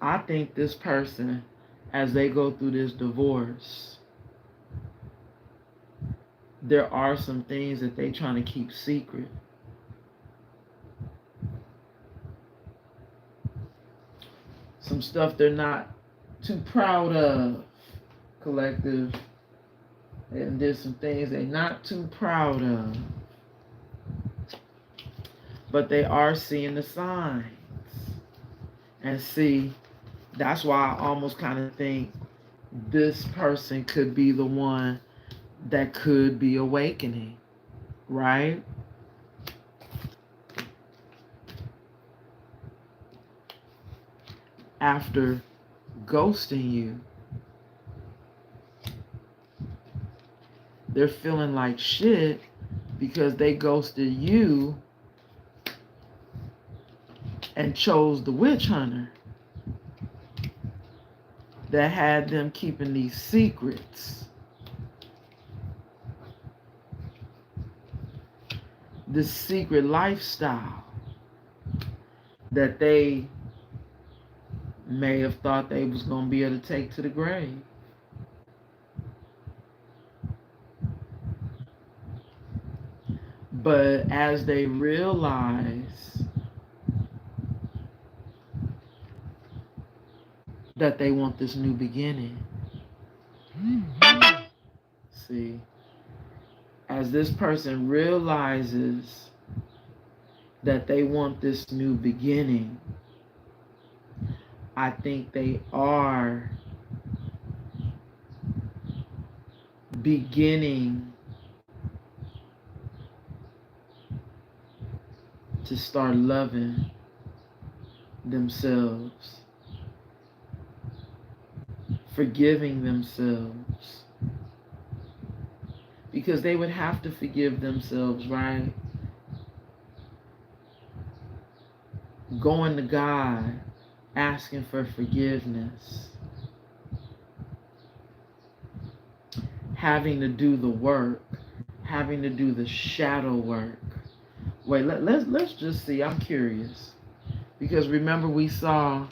A: I think this person, as they go through this divorce, there are some things that they're trying to keep secret. Some stuff they're not too proud of, collective. And there's some things they're not too proud of. But they are seeing the signs. And see, that's why I almost kind of think this person could be the one that could be awakening, right? After ghosting you, they're feeling like shit because they ghosted you and chose the witch hunter that had them keeping these secrets. This secret lifestyle that they may have thought they was going to be able to take to the grave. But as they realize that they want this new beginning, see, as this person realizes that they want this new beginning, I think they are beginning to start loving themselves, forgiving themselves. Because they would have to forgive themselves, right? Going to God, asking for forgiveness, having to do the work, having to do the shadow work. Wait, let's just see. I'm curious. Because remember we saw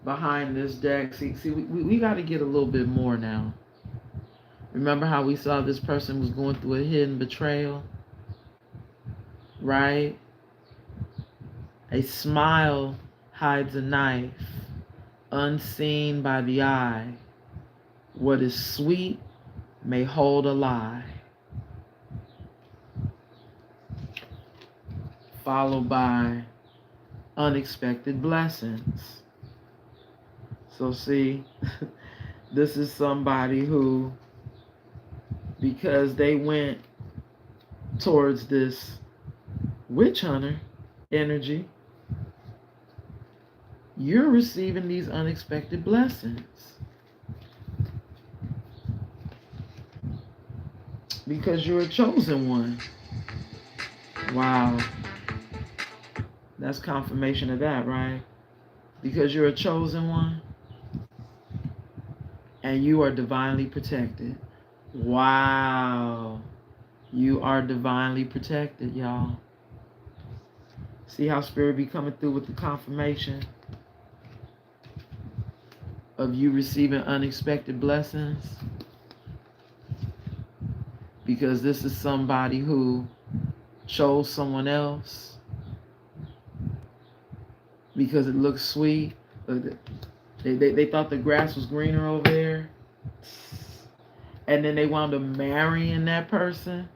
A: behind this deck, see we got to get a little bit more now. Remember how we saw this person was going through a hidden betrayal? Right? A smile hides a knife, unseen by the eye. What is sweet may hold a lie. Followed by unexpected blessings. So see, this is somebody who, because they went towards this witch hunter energy, you're receiving these unexpected blessings. Because you're a chosen one. Wow. That's confirmation of that, right? Because you're a chosen one and you are divinely protected. Wow. You are divinely protected, y'all. See how Spirit be coming through with the confirmation of you receiving unexpected blessings? Because this is somebody who chose someone else because it looks sweet. They thought the grass was greener over there. And then they wound up marrying that person.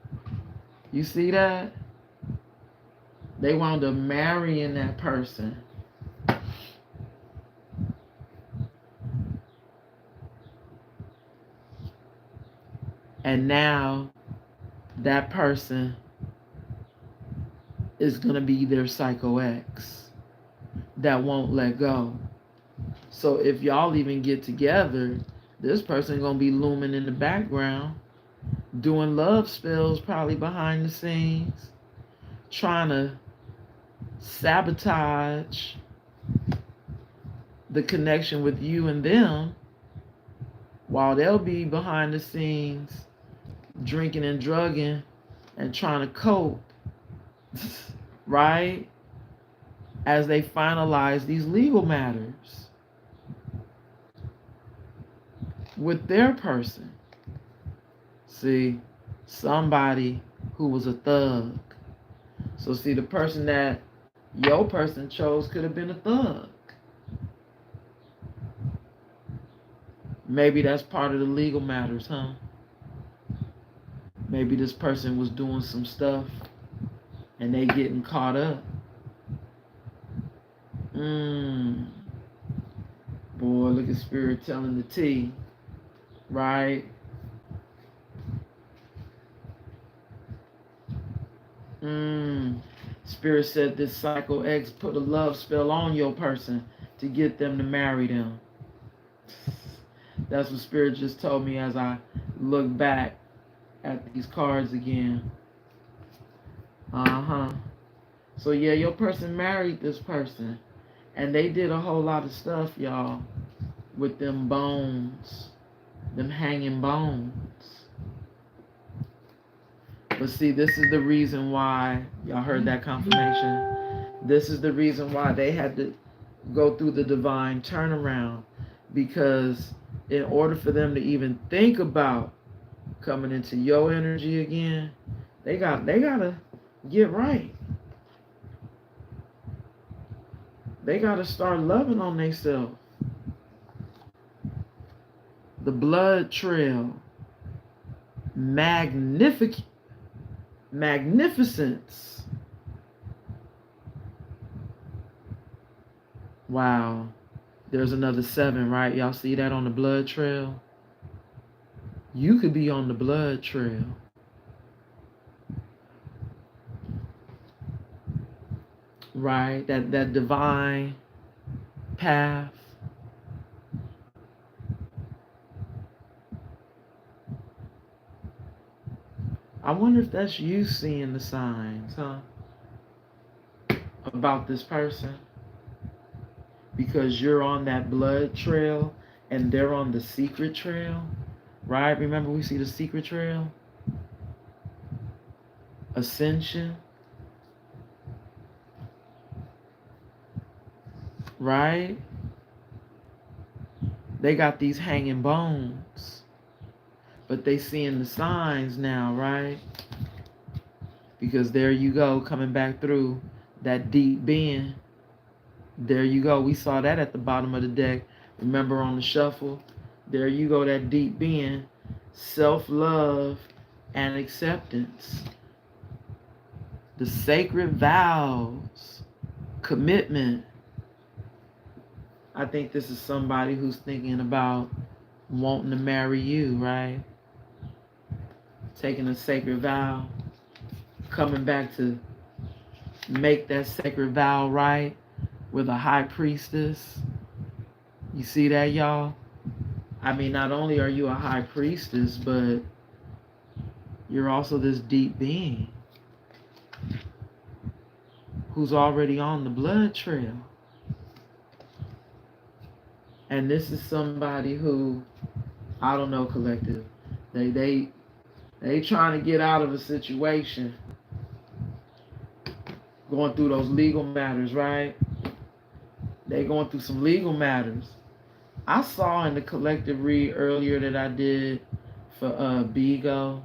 A: You see that? They wound up marrying that person. And now that person is going to be their psycho ex that won't let go. So if y'all even get together, this person going to be looming in the background, doing love spells probably behind the scenes, trying to sabotage the connection with you and them, while they'll be behind the scenes drinking and drugging and trying to cope, right? As they finalize these legal matters with their person. See, somebody who was a thug. So see, the person that your person chose could have been a thug. Maybe that's part of the legal matters, huh? Maybe this person was doing some stuff and they getting caught up. Boy, look at Spirit telling the T, right? Spirit said this psycho ex put a love spell on your person to get them to marry them. That's what Spirit just told me as I look back at these cards again. So yeah, your person married this person. And they did a whole lot of stuff, y'all, with them bones, them hanging bones. But see, this is the reason why, y'all heard that confirmation. This is the reason why they had to go through the divine turnaround. Because in order for them to even think about coming into your energy again, They gotta get right. They gotta start loving on themselves. The blood trail. Magnificence. Wow. There's another 7, right? Y'all see that on the blood trail? You could be on the blood trail. Right? That divine path. I wonder if that's you seeing the signs, huh? About this person. Because you're on that blood trail and they're on the secret trail. Right? Remember we see the secret trail? Ascension. Right? They got these hanging bones. But they seeing the signs now, right? Because there you go, coming back through that deep being. There you go. We saw that at the bottom of the deck. Remember on the shuffle? There you go, that deep being. Self-love and acceptance. The sacred vows. Commitment. I think this is somebody who's thinking about wanting to marry you, right? Taking a sacred vow. Coming back to make that sacred vow right with a high priestess. You see that, y'all? I mean, not only are you a high priestess, but you're also this deep being who's already on the blood trail. And this is somebody who, I don't know, collective. They trying to get out of a situation. Going through those legal matters, right? They going through some legal matters. I saw in the collective read earlier that I did for Bigo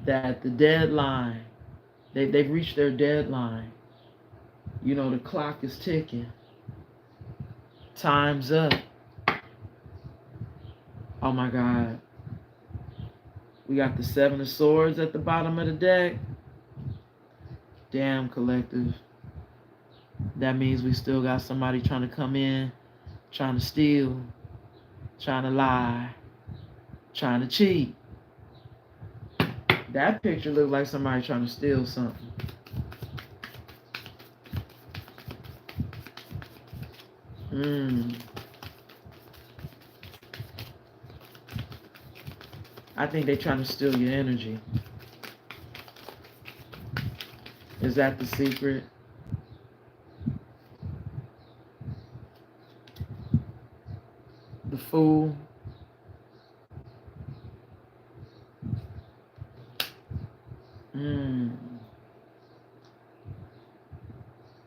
A: that the deadline, they've reached their deadline. You know, the clock is ticking. Time's up. Oh my God. We got the 7 of Swords at the bottom of the deck. Damn, collective. That means we still got somebody trying to come in, trying to steal, trying to lie, trying to cheat. That picture looked like somebody trying to steal something. I think they're trying to steal your energy. Is that the secret? The Fool.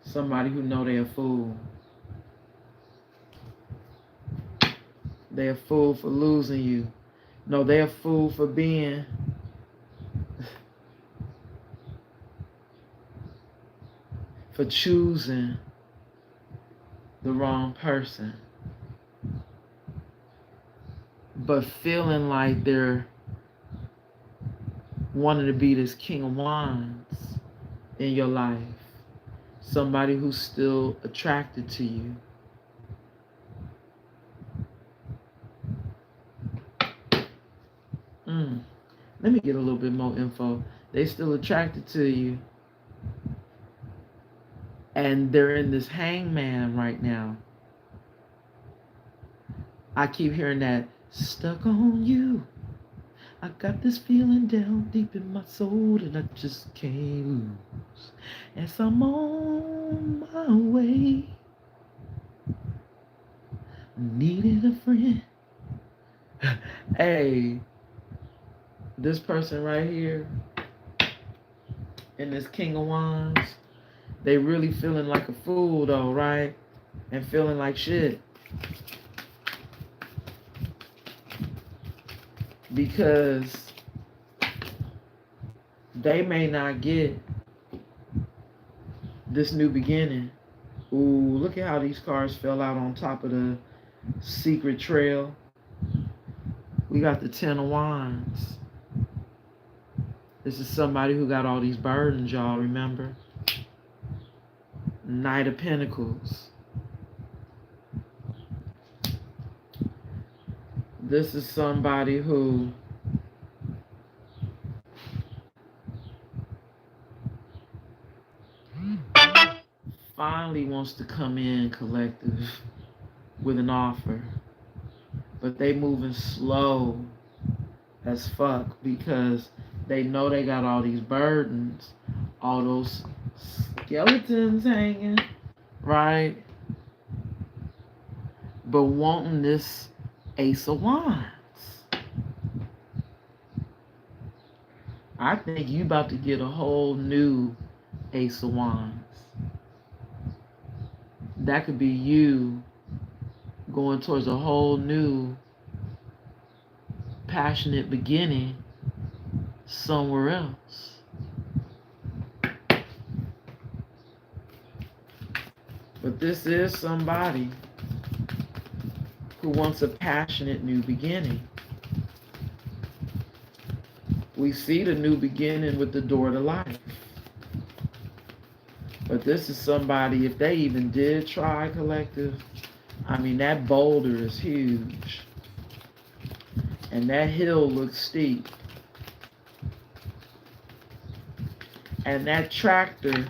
A: Somebody who know they're a fool. They're a fool for losing you. No, they're a fool for being for choosing the wrong person. But feeling like they're wanting to be this King of Wands in your life. Somebody who's still attracted to you. Let me get a little bit more info. They still attracted to you. And they're in this hangman right now. I keep hearing that, stuck on you. I got this feeling down deep in my soul and I just can't lose. As I'm on my way, needed a friend. Hey, this person right here, in this King of Wands, they really feeling like a fool though, right? And feeling like shit. Because They may not get this new beginning. Ooh, look at how these cards fell out on top of the secret trail. We got the Ten of Wands. This is somebody who got all these burdens, y'all, remember? Knight of Pentacles. This is somebody who finally wants to come in collective with an offer. But they moving slow as fuck because they know they got all these burdens, all those skeletons hanging, right? But wanting this Ace of Wands. I think you about to get a whole new Ace of Wands. That could be you going towards a whole new passionate beginning somewhere else. But this is somebody who wants a passionate new beginning. We see the new beginning with the door to life. But this is somebody, if they even did try collective, I mean, that boulder is huge. And that hill looks steep. And that tractor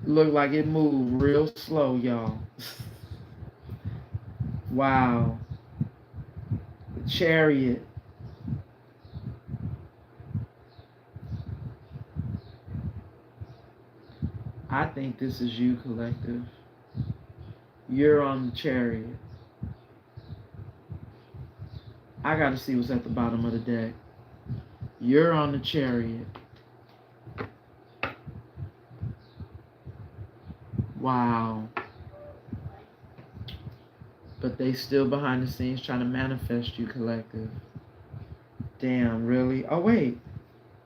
A: looked like it moved real slow, y'all. Wow. The Chariot. I think this is you, collective. You're on the Chariot. I gotta see what's at the bottom of the deck. You're on the Chariot. Wow. But they still behind the scenes trying to manifest you, collective. Damn, really? Oh, wait.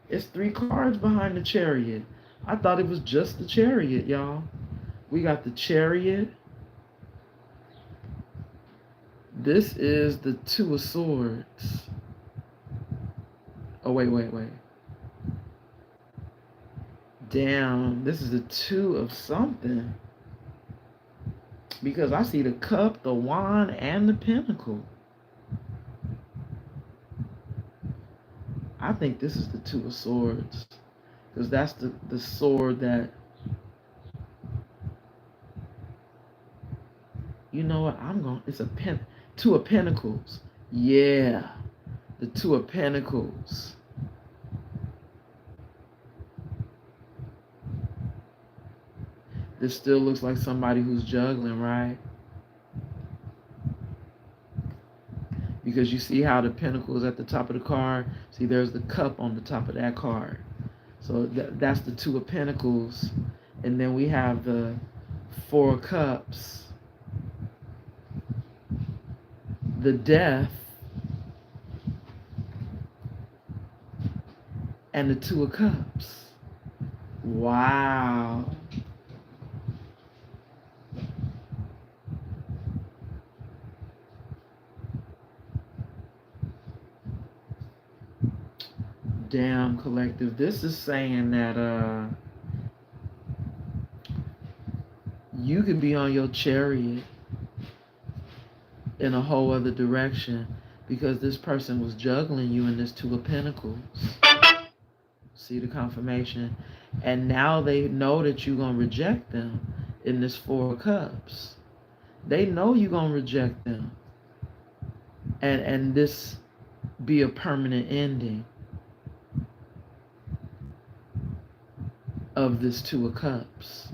A: It's 3 cards behind the Chariot. I thought it was just the Chariot, y'all. We got the Chariot. This is the Two of Swords. Oh, wait. Damn, this is the Two of something. Because I see the Cup, the Wand, and the Pentacle. I think this is the Two of Swords. Because that's the sword that... You know what? It's a Two of Pentacles. Yeah. The Two of Pentacles. This still looks like somebody who's juggling, right? Because you see how the Pentacle is at the top of the card? See, there's the Cup on the top of that card. So that's the Two of Pentacles. And then we have the Four of Cups. The Death. And the Two of Cups. Wow. Damn, collective. This is saying that you could be on your Chariot in a whole other direction because this person was juggling you in this Two of Pentacles. See the confirmation? And now they know that you're going to reject them in this Four of Cups. They know you're going to reject them. And this be a permanent ending of this Two of Cups.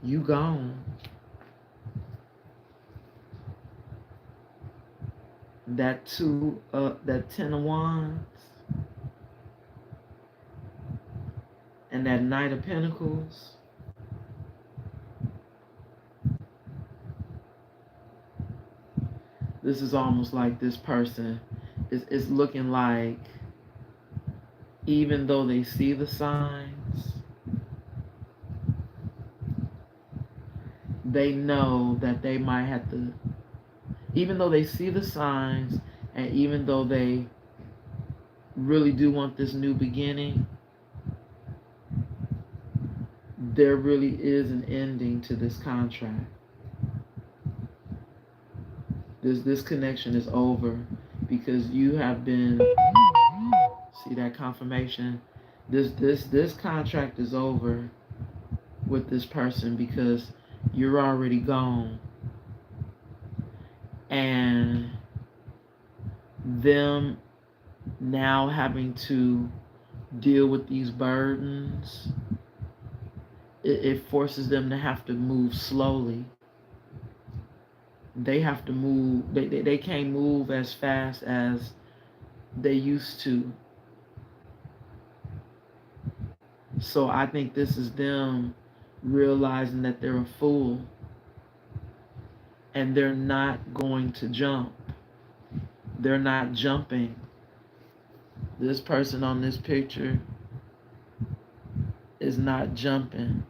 A: You gone. That that Ten of Wands and that Knight of Pentacles. This is almost like this person is looking like, even though they see the signs, they know that they might have to, even though they see the signs, and even though they really do want this new beginning, there really is an ending to this contract. This connection is over because you have been, see that confirmation? This contract is over with this person because you're already gone. And them now having to deal with these burdens, it forces them to have to move slowly. They have to move, they can't move as fast as they used to. So I think this is them realizing that they're a fool and they're not going to jump. They're not jumping. This person on this picture is not jumping.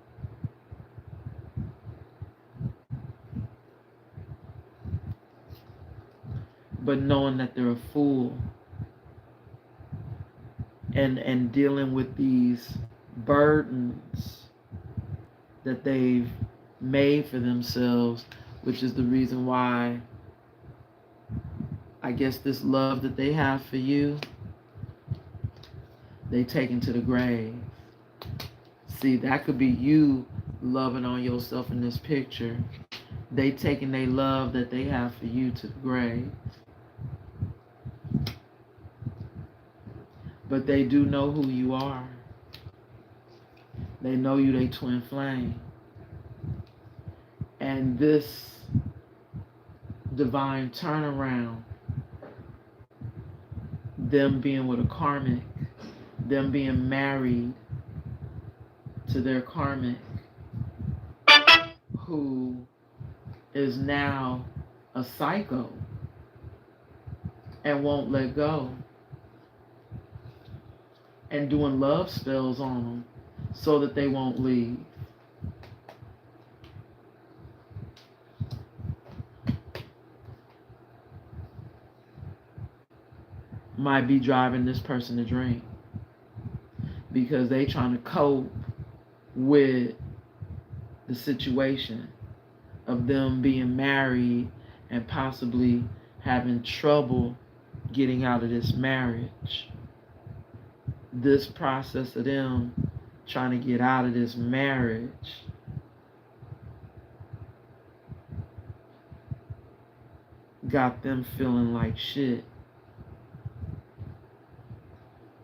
A: But knowing that they're a fool and dealing with these burdens that they've made for themselves, which is the reason why I guess this love that they have for you, they taken to the grave. See, that could be you loving on yourself in this picture. They taking their love that they have for you to the grave. But they do know who you are. They know you, they twin flame. And this divine turnaround, them being with a karmic, them being married to their karmic, who is now a psycho and won't let go, and doing love spells on them so that they won't leave. Might be driving this person to drink because they trying to cope with the situation of them being married and possibly having trouble getting out of this marriage. This process of them trying to get out of this marriage got them feeling like shit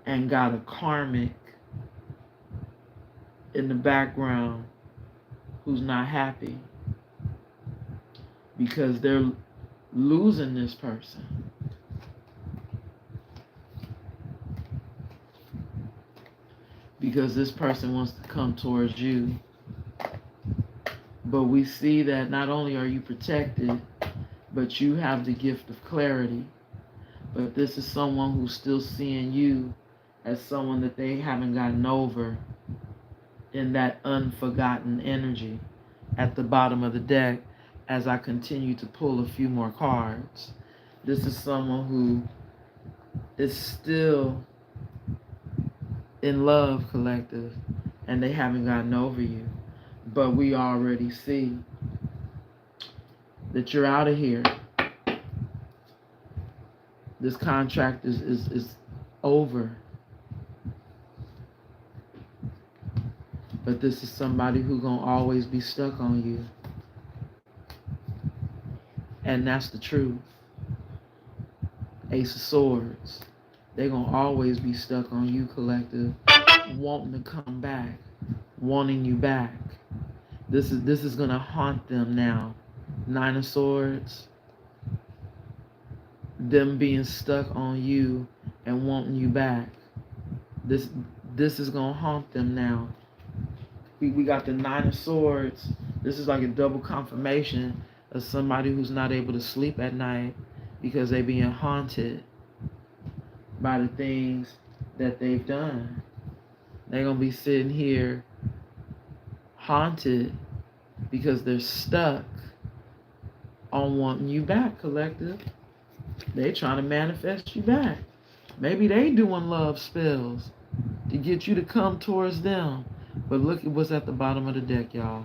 A: and got a karmic in the background who's not happy because they're losing this person. Because this person wants to come towards you. But we see that not only are you protected, but you have the gift of clarity. But this is someone who's still seeing you as someone that they haven't gotten over in that unforgotten energy at the bottom of the deck as I continue to pull a few more cards. This is someone who is still in love, collective, and they haven't gotten over you. But we already see that you're out of here. This contract is over. But this is somebody who's gonna always be stuck on you. And that's the truth. Ace of Swords. They're gonna always be stuck on you, collective, wanting to come back, wanting you back. This is gonna haunt them now. Nine of Swords. Them being stuck on you and wanting you back. This is gonna haunt them now. We got the Nine of Swords. This is like a double confirmation of somebody who's not able to sleep at night because they being haunted by the things that they've done. They're going to be sitting here haunted because they're stuck on wanting you back, collective. They trying to manifest you back. Maybe they doing love spells to get you to come towards them. But look at what's at the bottom of the deck, y'all.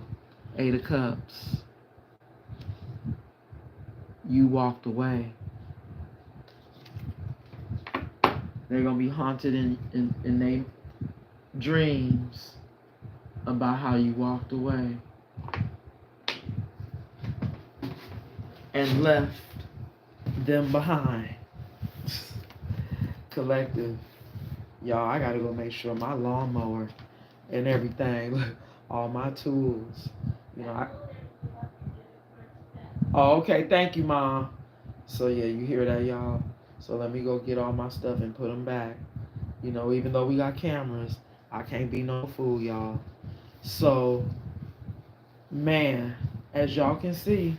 A: 8 of Cups. You walked away. They're going to be haunted in their dreams about how you walked away and left them behind. Collective. Y'all, I got to go make sure my lawnmower and everything, look, all my tools, you know, oh, okay, thank you, Mom. So, yeah, you hear that, y'all? So let me go get all my stuff and put them back. You know, even though we got cameras, I can't be no fool, y'all. So, man, as y'all can see,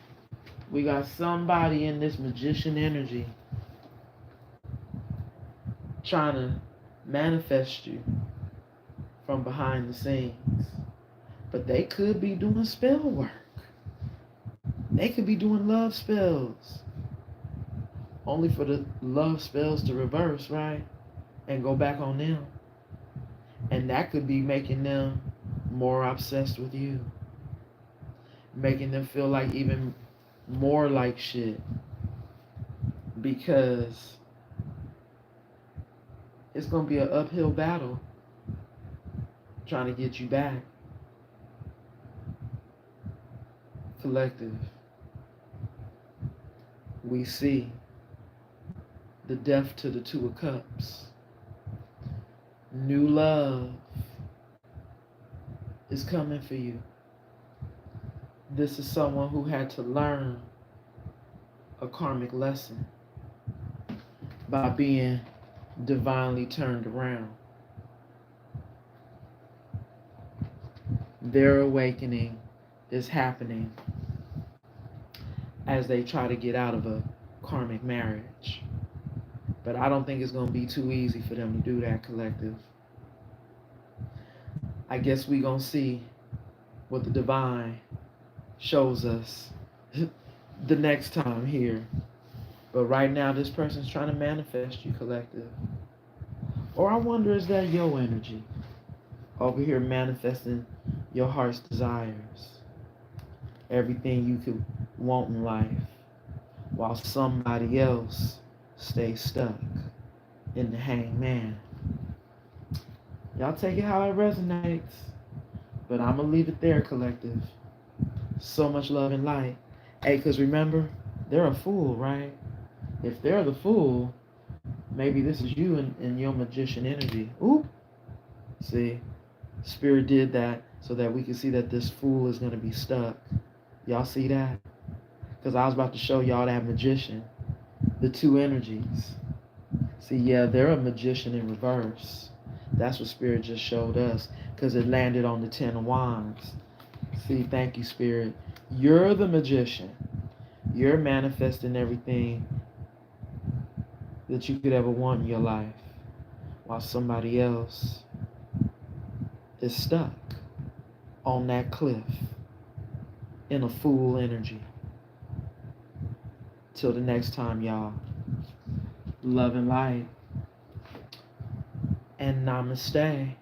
A: we got somebody in this magician energy trying to manifest you from behind the scenes. But they could be doing spell work. They could be doing love spells. Only for the love spells to reverse, right? And go back on them. And that could be making them more obsessed with you. Making them feel like even more like shit. Because it's going to be an uphill battle trying to get you back. Collective. We see the death to the 2 of Cups. New love is coming for you. This is someone who had to learn a karmic lesson by being divinely turned around. Their awakening is happening as they try to get out of a karmic marriage. But I don't think it's going to be too easy for them to do that, collective. I guess we're going to see what the divine shows us the next time here. But right now, this person's trying to manifest you, collective. Or I wonder, is that your energy? Over here manifesting your heart's desires. Everything you could want in life. While somebody else stays stuck in the hangman. Y'all take it how it resonates. But I'm going to leave it there, collective. So much love and light. Hey, because remember, they're a fool, right? If they're the fool, maybe this is you in your magician energy. Oop. See, Spirit did that so that we can see that this fool is going to be stuck. Y'all see that? Because I was about to show y'all that magician. The 2 energies. See, yeah, they're a magician in reverse. That's what Spirit just showed us. Because it landed on the 10 of Wands. See, thank you, Spirit. You're the magician. You're manifesting everything that you could ever want in your life. While somebody else is stuck on that cliff in a fool energy. Till the next time, y'all. Love and light. And namaste.